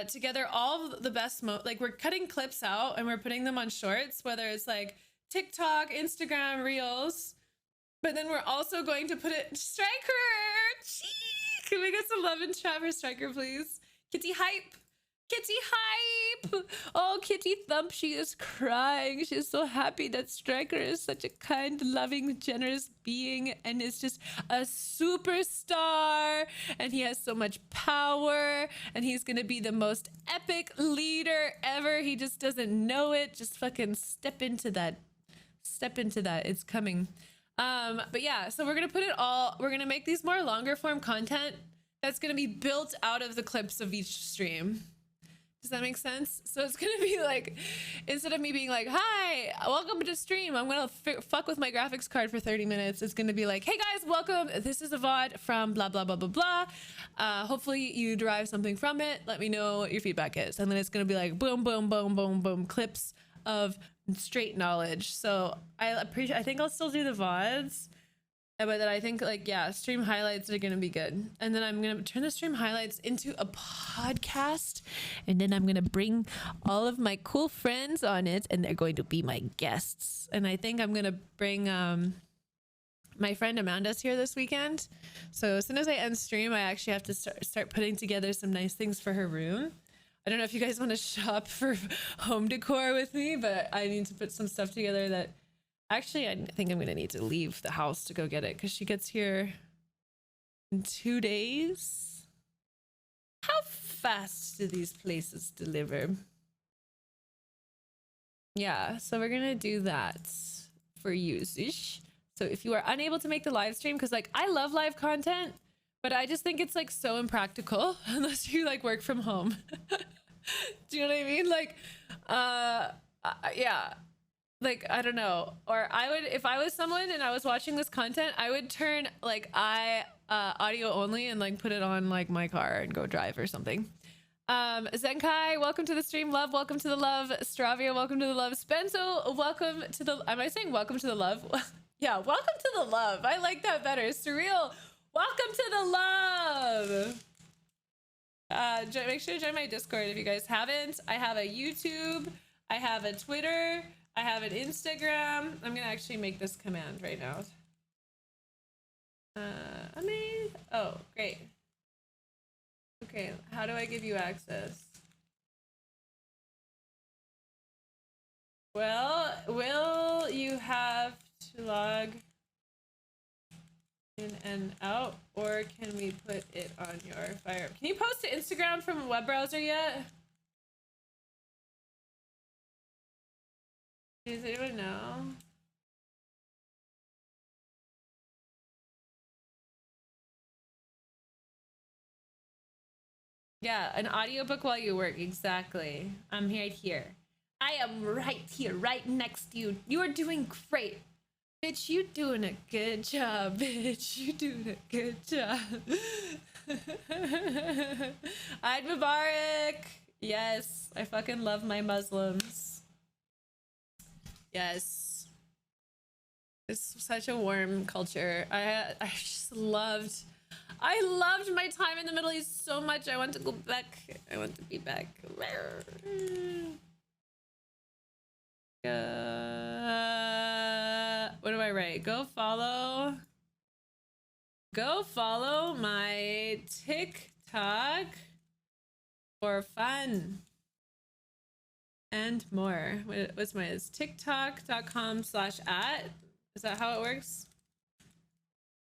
together all of the best like we're cutting clips out and we're putting them on shorts, whether it's like TikTok, Instagram, Reels, but then we're also going to put it Striker. Gee, can we get some love in chat for Striker, please? Kitty hype. Kitty hype. Oh, Kitty Thump, she is crying. She's so happy that Striker is such a kind, loving, generous being and is just a superstar, and he has so much power, and he's gonna be the most epic leader ever. He just doesn't know it. Just fucking step into that. It's coming. But yeah, so we're gonna make these more longer form content that's gonna be built out of the clips of each stream. Does that make sense? So it's gonna be like, instead of me being like, hi, welcome to stream, I'm gonna fuck with my graphics card for 30 minutes. It's gonna be like, hey guys, welcome. This is a VOD from blah, blah, blah, blah, blah. Hopefully you derive something from it. Let me know what your feedback is. And then it's gonna be like, boom, boom, boom, boom, boom, clips of straight knowledge. So I think I'll still do the VODs. But then I think, like, yeah, stream highlights are gonna be good. And then I'm gonna turn the stream highlights into a podcast, and then I'm gonna bring all of my cool friends on it, and they're going to be my guests. And I think I'm gonna bring my friend Amanda's here this weekend. So as soon as I end stream, I actually have to start putting together some nice things for her room. I don't know if you guys want to shop for home decor with me, but I need to put some stuff together that actually, I think I'm gonna need to leave the house to go get it because she gets here in 2 days. How fast do these places deliver? Yeah, so we're gonna do that for usage. So if you are unable to make the live stream, because like I love live content, but I just think it's like so impractical unless you like work from home. Do you know what I mean? Like, yeah. Like, I don't know. Or I would, if I was someone and I was watching this content, I would turn like audio only and like put it on like my car and go drive or something. Zenkai, welcome to the stream. Love, welcome to the love. Stravia, welcome to the love. Spenzo, welcome to the, am I saying welcome to the love? Yeah, welcome to the love. I like that better. Surreal, welcome to the love. Make sure to join my Discord if you guys haven't. I have a YouTube, I have a Twitter, I have an Instagram. I'm gonna actually make this command right now. Oh, great. Okay, how do I give you access? Well, will you have to log in and out, or can we put it on your Fire? Can you post to Instagram from a web browser yet? Does anyone know? Yeah, an audiobook while you work. Exactly. I'm right here. I am right here, right next to you. You are doing great. Bitch, you doing a good job, bitch. You doing a good job. Eid Mubarak. Yes, I fucking love my Muslims. Yes, it's such a warm culture. I just loved my time in the Middle East so much. I want to go back. I want to be back. What do I write? Go follow my TikTok for fun and more. What's mine? It's tiktok.com/@. Is that how it works?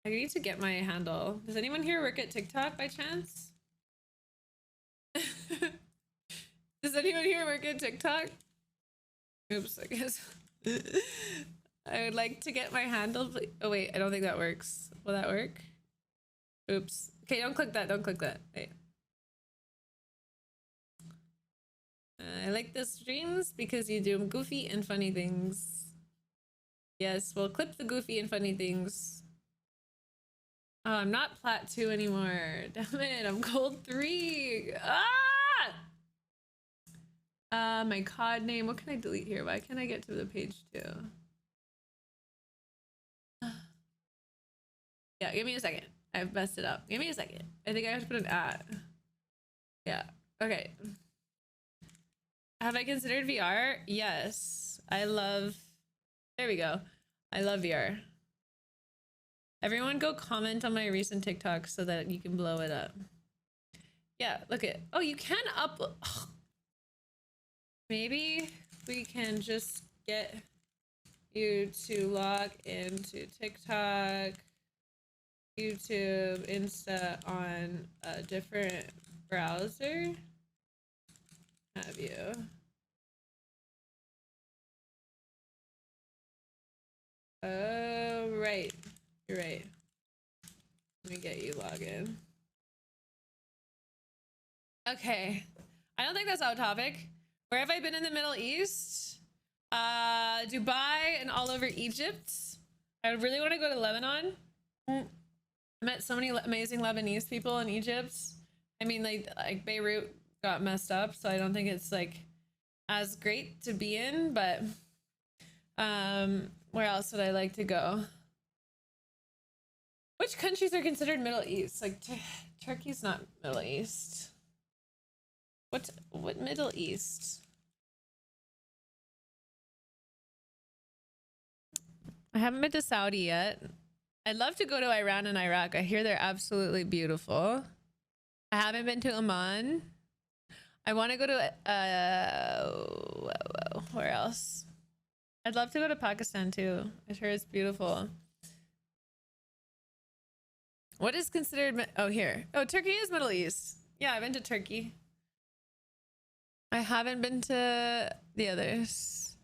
I need to get my handle. Does anyone here work at TikTok by chance? Does anyone here work at TikTok? Oops, I guess. I would like to get my handle. Oh wait, I don't think that works. Will that work? Oops. Okay, don't click that. Don't click that. Wait. I like the streams because you do goofy and funny things. Yes, we'll clip the goofy and funny things. Oh, I'm not plat 2 anymore. Damn it, I'm gold 3. My COD name. What can I delete here? Why can't I get to the page 2? Yeah, give me a second. I've messed it up. Give me a second. I think I have to put an @ Yeah. Okay. Have I considered VR? Yes. I love... There we go. I love VR. Everyone go comment on my recent TikTok so that you can blow it up. Yeah, look at... Oh, you can upload... Maybe we can just get you to log into TikTok, YouTube, Insta on a different browser. Have you? Oh, right. You're right. Let me get you login. Okay. I don't think that's out of topic. Where have I been in the Middle East? Dubai and all over Egypt. I really want to go to Lebanon. I met so many amazing Lebanese people in Egypt. I mean, like Beirut got messed up, so I don't think it's like as great to be in, but where else would I like to go? Which countries are considered Middle East? Like Turkey's not Middle East. What Middle East? I haven't been to Saudi yet. I'd love to go to Iran and Iraq. I hear they're absolutely beautiful. I haven't been to Oman. I want to go to where else? I'd love to go to Pakistan too. I hear it's beautiful. What is considered... Oh, here. Oh, Turkey is Middle East. Yeah, I've been to Turkey. I haven't been to the others.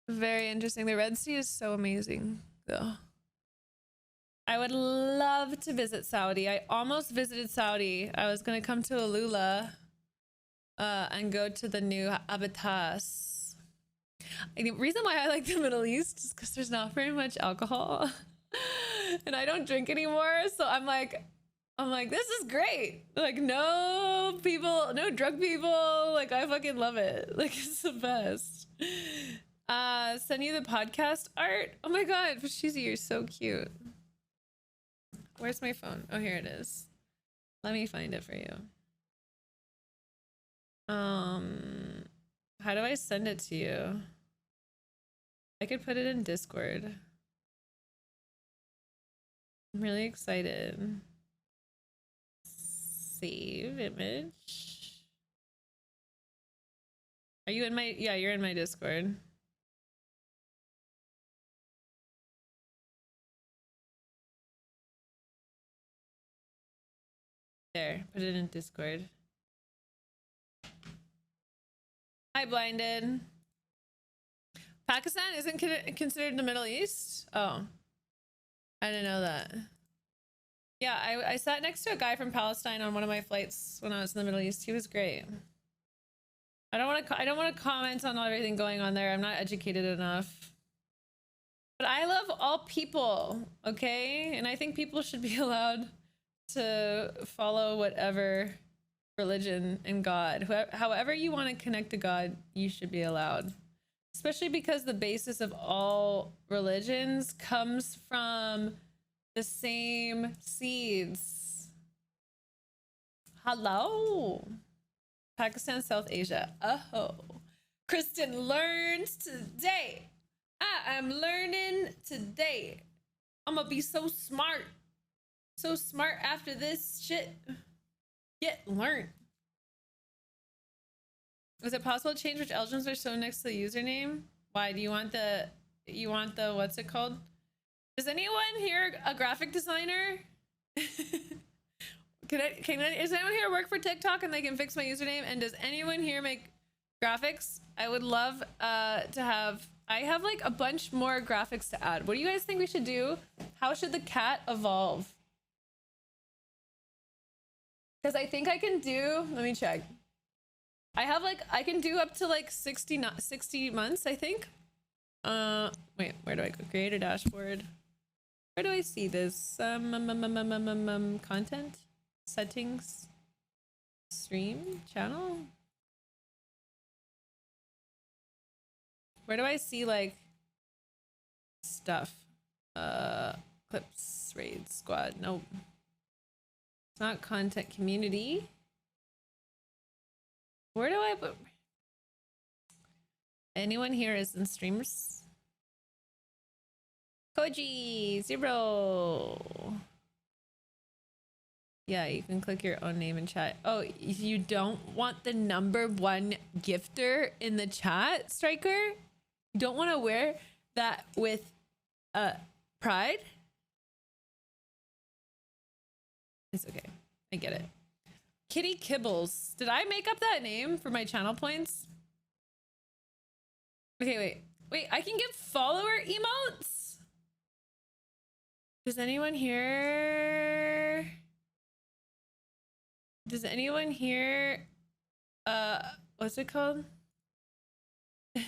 Very interesting. The Red Sea is so amazing, though. I would love to visit Saudi. I almost visited Saudi. I was going to come to Alula and go to the new Habitas. The reason why I like the Middle East is because there's not very much alcohol. And I don't drink anymore, so I'm like, this is great. Like, no people, no drunk people. Like, I fucking love it. Like, it's the best. Send you the podcast art. Oh my god, Fashizi, you're so cute. Where's my phone? Oh, here it is. Let me find it for you. How do I send it to you? I could put it in Discord. I'm really excited. Save image. Are you in my... Yeah, you're in my Discord. There, put it in Discord. Hi, Blinded. Pakistan isn't considered the Middle East? Oh. I didn't know that. Yeah, I sat next to a guy from Palestine on one of my flights when I was in the Middle East. He was great. I don't want to comment on everything going on there. I'm not educated enough. But I love all people, okay? And I think people should be allowed to follow whatever religion and God. However you want to connect to God, you should be allowed. Especially because the basis of all religions comes from the same seeds. Hello. Pakistan, South Asia. Oh. Kristen learns today. I am learning today. I'm gonna be so smart. So smart after this shit. Get learned. Was it possible to change which Elgins are shown next to the username? Why do you want the what's it called? Is anyone here a graphic designer? Is anyone here work for TikTok and they can fix my username? And does anyone here make graphics? I would love I have like a bunch more graphics to add. What do you guys think we should do? How should the cat evolve? Because I think I can do, let me check. I can do up to like 60 months, I think. Wait, where do I go? Create a dashboard. Where do I see this? Content? Settings? Stream? Channel? Where do I see like stuff? Clips, raid, squad. Nope. It's not content. Community. Where do I put? Anyone here is in streamers? Koji 0. Yeah, you can click your own name in chat. Oh, you don't want the #1 gifter in the chat, Striker? You don't want to wear that with pride? It's okay. I get it. Kitty Kibbles. Did I make up that name for my channel points? Okay, wait, I can give follower emotes? Does anyone here what's it called? 0!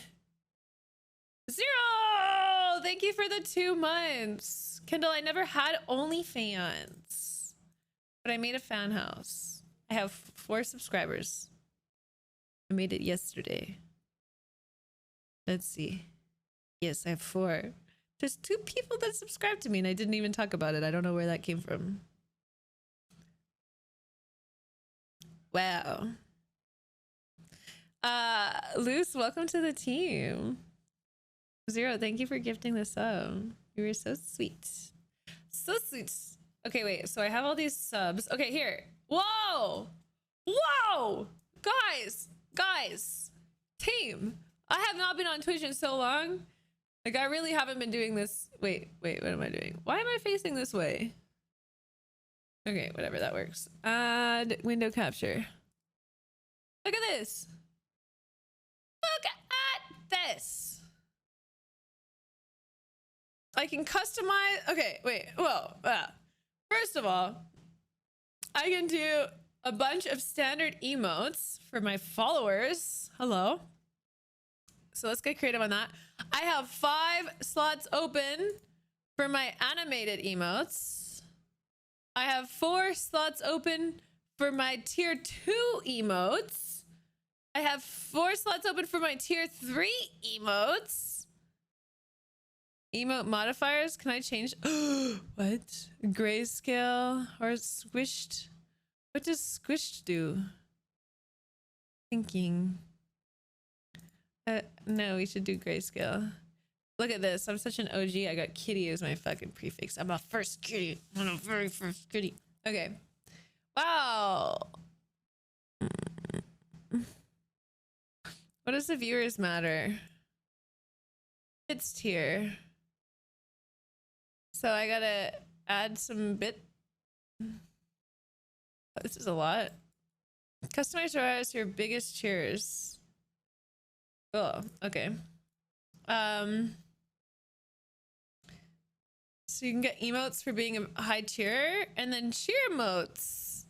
Thank you for the 2 months. Kendall, I never had OnlyFans, but I made a fan house. I have 4 subscribers. I made it yesterday. Let's see. Yes, I have 4. There's 2 people that subscribed to me and I didn't even talk about it. I don't know where that came from. Wow. Luce, welcome to the team. 0, thank you for gifting this up. You were so sweet. So sweet. Okay, wait. So I have all these subs. Okay, here. Whoa! Whoa! Guys! Team! I have not been on Twitch in so long. Like, I really haven't been doing this. Wait, what am I doing? Why am I facing this way? Okay, whatever, that works. Add window capture. Look at this. Look at this. I can customize. Okay, wait. Well, first of all, I can do a bunch of standard emotes for my followers. Hello. So let's get creative on that. I have 5 slots open for my animated emotes. I have 4 slots open for my tier 2 emotes. I have 4 slots open for my tier 3 emotes. Emote modifiers. Can I change? What? Grayscale or squished? What does squished do? Thinking. No, we should do grayscale. Look at this. I'm such an OG. I got kitty as my fucking prefix. I'm a first kitty. I'm a very first kitty. Okay. Wow. What does the viewers matter? It's tier. So I gotta add some bit. This is a lot. Customize as your biggest cheers. Oh, okay. So you can get emotes for being a high tier and then cheer emotes.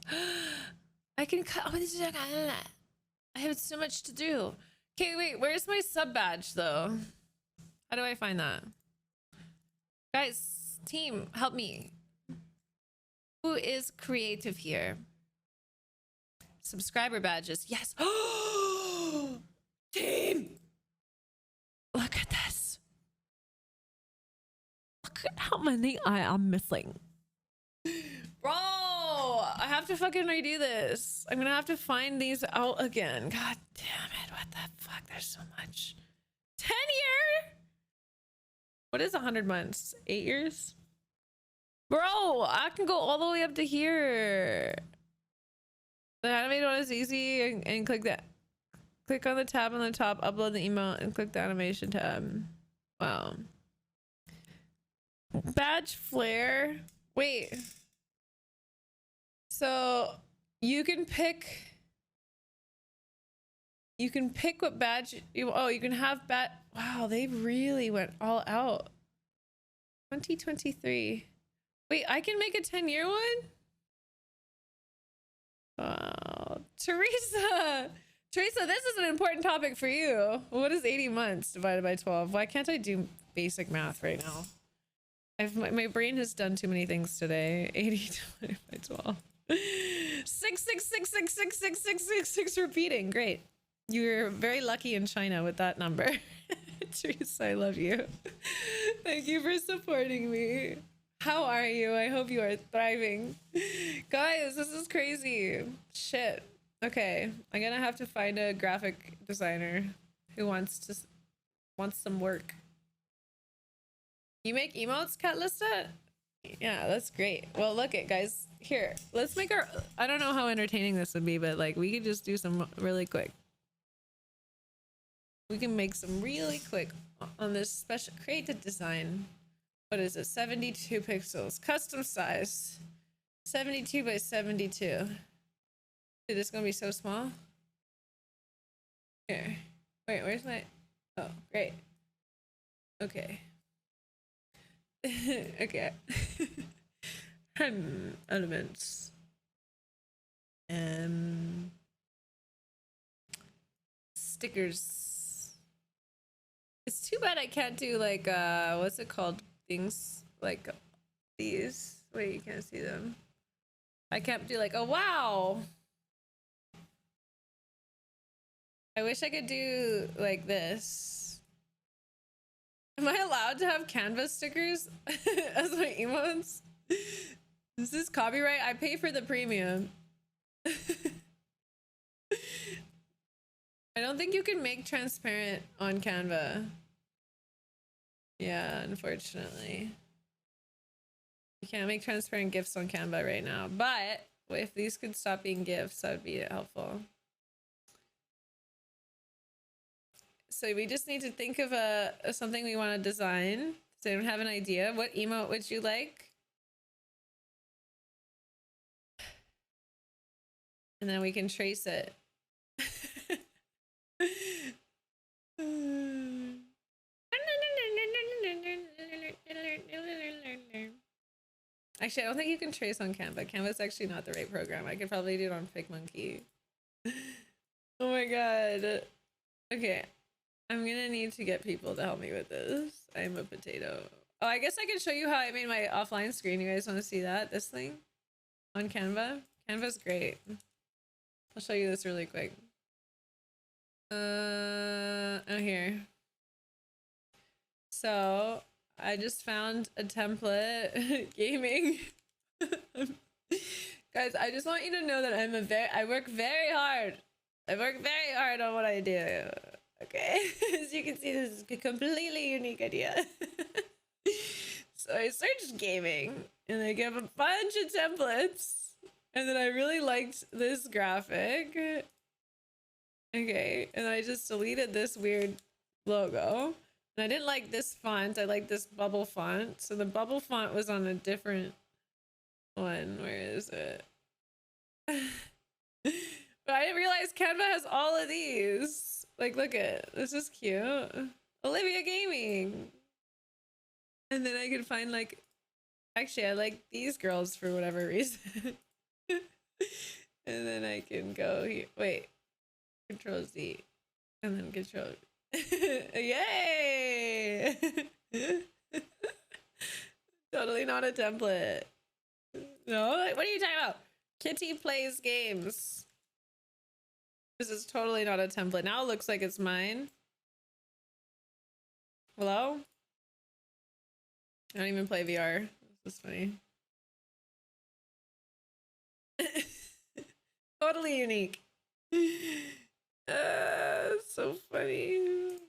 I can cut. Oh, this is, I have so much to do. Okay, wait, where's my sub badge though? How do I find that? Guys, team, help me. Who is creative here? Subscriber badges. Yes. Team! Look at this. Look at how many I am missing. Bro, I have to fucking redo this. I'm gonna have to find these out again. God damn it. What the fuck? There's so much. 10 year? What is 100 months? 8 years? Bro, I can go all the way up to here. The animated one is easy and click that. Click on the tab on the top, upload the email, and click the animation tab. Wow. Badge flare. Wait. So you can pick what badge you, oh, you can have wow, they really went all out. 2023. Wait, I can make a 10-year one? Wow. Teresa, this is an important topic for you. What is 80 months divided by 12? Why can't I do basic math right now? My brain has done too many things today. 80 divided by 12. 666666666 repeating. Great. You're very lucky in China with that number. Teresa, I love you. Thank you for supporting me. How are you? I hope you are thriving. Guys, this is crazy. Shit. Okay, I'm gonna have to find a graphic designer who wants some work. You make emotes, Catlista? Yeah, that's great. Well, look it, guys. Here, let's make our. I don't know how entertaining this would be, but like we could just do some really quick. We can make some really quick on this special. Create the design. What is it? 72 pixels, custom size, 72 by 72. Dude, this is gonna be so small. Here, wait, where's my? Oh, great. Okay. Okay. Elements. Stickers. It's too bad I can't do like what's it called? Things like these. Wait, you can't see them. I can't do like, oh wow. I wish I could do like this. Am I allowed to have canvas stickers as my emotes? Is this copyright? I pay for the premium. I don't think you can make transparent on Canva. Yeah, unfortunately. You can't make transparent GIFs on Canva right now, but if these could stop being GIFs, that would be helpful. So we just need to think of something we want to design. So I don't have an idea. What emote would you like? And then we can trace it. Actually, I don't think you can trace on Canva. Canva's actually not the right program. I could probably do it on PicMonkey. Oh my god. Okay. I'm gonna need to get people to help me with this. I'm a potato. Oh, I guess I can show you how I made my offline screen. You guys want to see that? This thing? On Canva? Canva's great. I'll show you this really quick. Oh, here. So I just found a template gaming. Guys, I just want you to know that I work very hard. I work very hard on what I do. Okay, as you can see, this is a completely unique idea. So I searched gaming and I gave a bunch of templates, and then I really liked this graphic. Okay, and I just deleted this weird logo. And I didn't like this font. I like this bubble font. So the bubble font was on a different one. Where is it? But I didn't realize Canva has all of these. Like, look at this is cute. Olivia Gaming. And then I can find like, actually I like these girls for whatever reason. And then I can go here. Wait, Control Z, and then Control. Yay! Totally not a template. No, what are you talking about? Kitty plays games. This is totally not a template. Now it looks like it's mine. Hello? I don't even play VR. This is funny. Totally unique. So funny.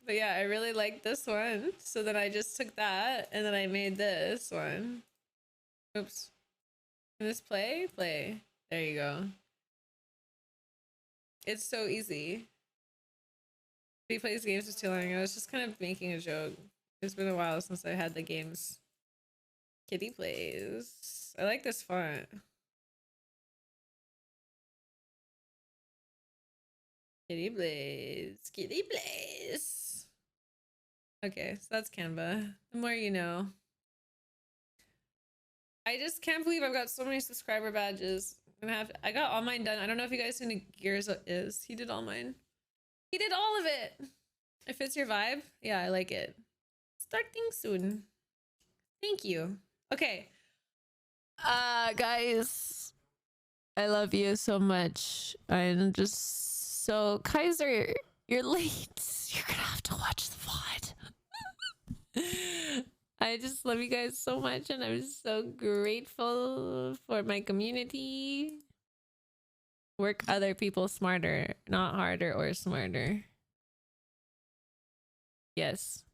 But yeah, I really like this one. So then I just took that and then I made this one. Oops. Can this play? Play. There you go. It's so easy. He plays games for too long. I was just kind of making a joke. It's been a while since I had the games. Kitty plays. I like this font. Kitty plays. Kitty plays. Okay, so that's Canva. The more you know. I just can't believe I've got so many subscriber badges. I got all mine done. I don't know if you guys know who Gears is. He did all mine. He did all of it. It fits your vibe. Yeah, I like it. Starting soon. Thank you. Okay. Guys, I love you so much. I'm just so Kaiser, you're late. You're gonna have to watch the VOD. I just love you guys so much, and I'm so grateful for my community. Work other people smarter, not harder or smarter. Yes.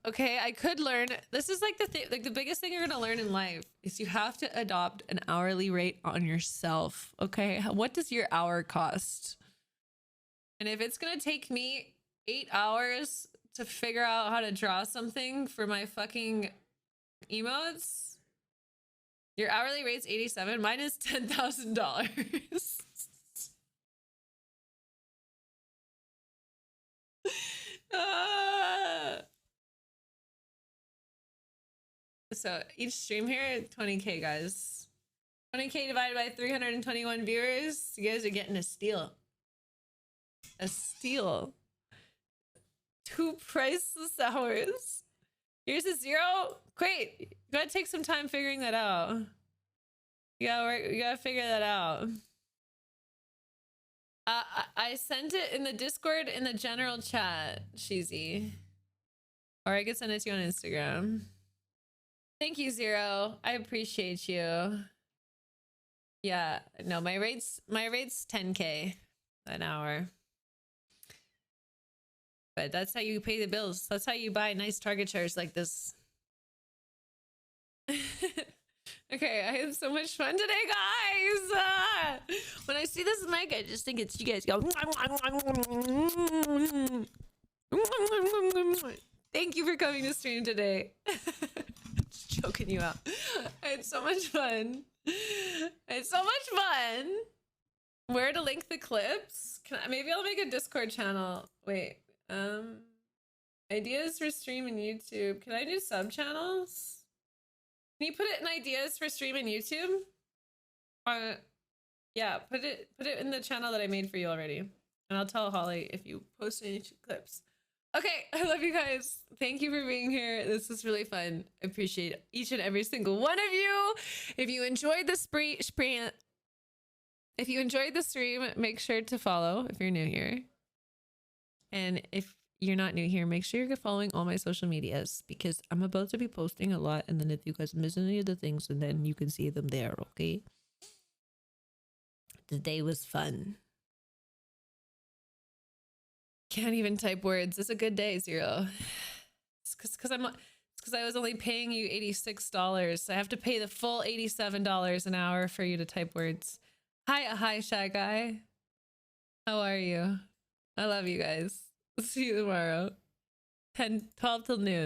Okay, I could learn. This is like the thing, like the biggest thing you're gonna learn in life is you have to adopt an hourly rate on yourself. Okay, what does your hour cost? And if it's gonna take me 8 hours to figure out how to draw something for my fucking emotes, your hourly rate's 87. Mine is $10,000. So each stream here, 20K, guys. 20K divided by 321 viewers. You guys are getting a steal. A steal. 2 priceless hours. Here's a 0. Great. You gotta take some time figuring that out. You gotta figure that out. I sent it in the Discord in the general chat, Sheezy. Or I could send it to you on Instagram. Thank you, 0. I appreciate you. Yeah, no, my rate's 10K an hour. But that's how you pay the bills. That's how you buy nice Target chairs like this. Okay, I had so much fun today, guys. When I see this mic, I just think it's you guys go. Thank you for coming to stream today. Just choking you out. I had so much fun. I had so much fun. Where to link the clips? Maybe I'll make a Discord channel. Wait. Ideas for stream and YouTube. Can I do sub channels? Can you put it in ideas for stream and YouTube? Yeah, put it in the channel that I made for you already. And I'll tell Holly if you post any clips. Okay, I love you guys. Thank you for being here. This was really fun. I appreciate each and every single one of you. If you enjoyed the if you enjoyed the stream, make sure to follow if you're new here. And if you're not new here, make sure you're following all my social medias because I'm about to be posting a lot, and then if you guys miss any of the things, and then you can see them there, okay? The day was fun. Can't even type words. It's a good day, 0. It's because I was only paying you $86. I have to pay the full $87 an hour for you to type words. Hi, Shy Guy. How are you? I love you guys. See you tomorrow. 12 till noon.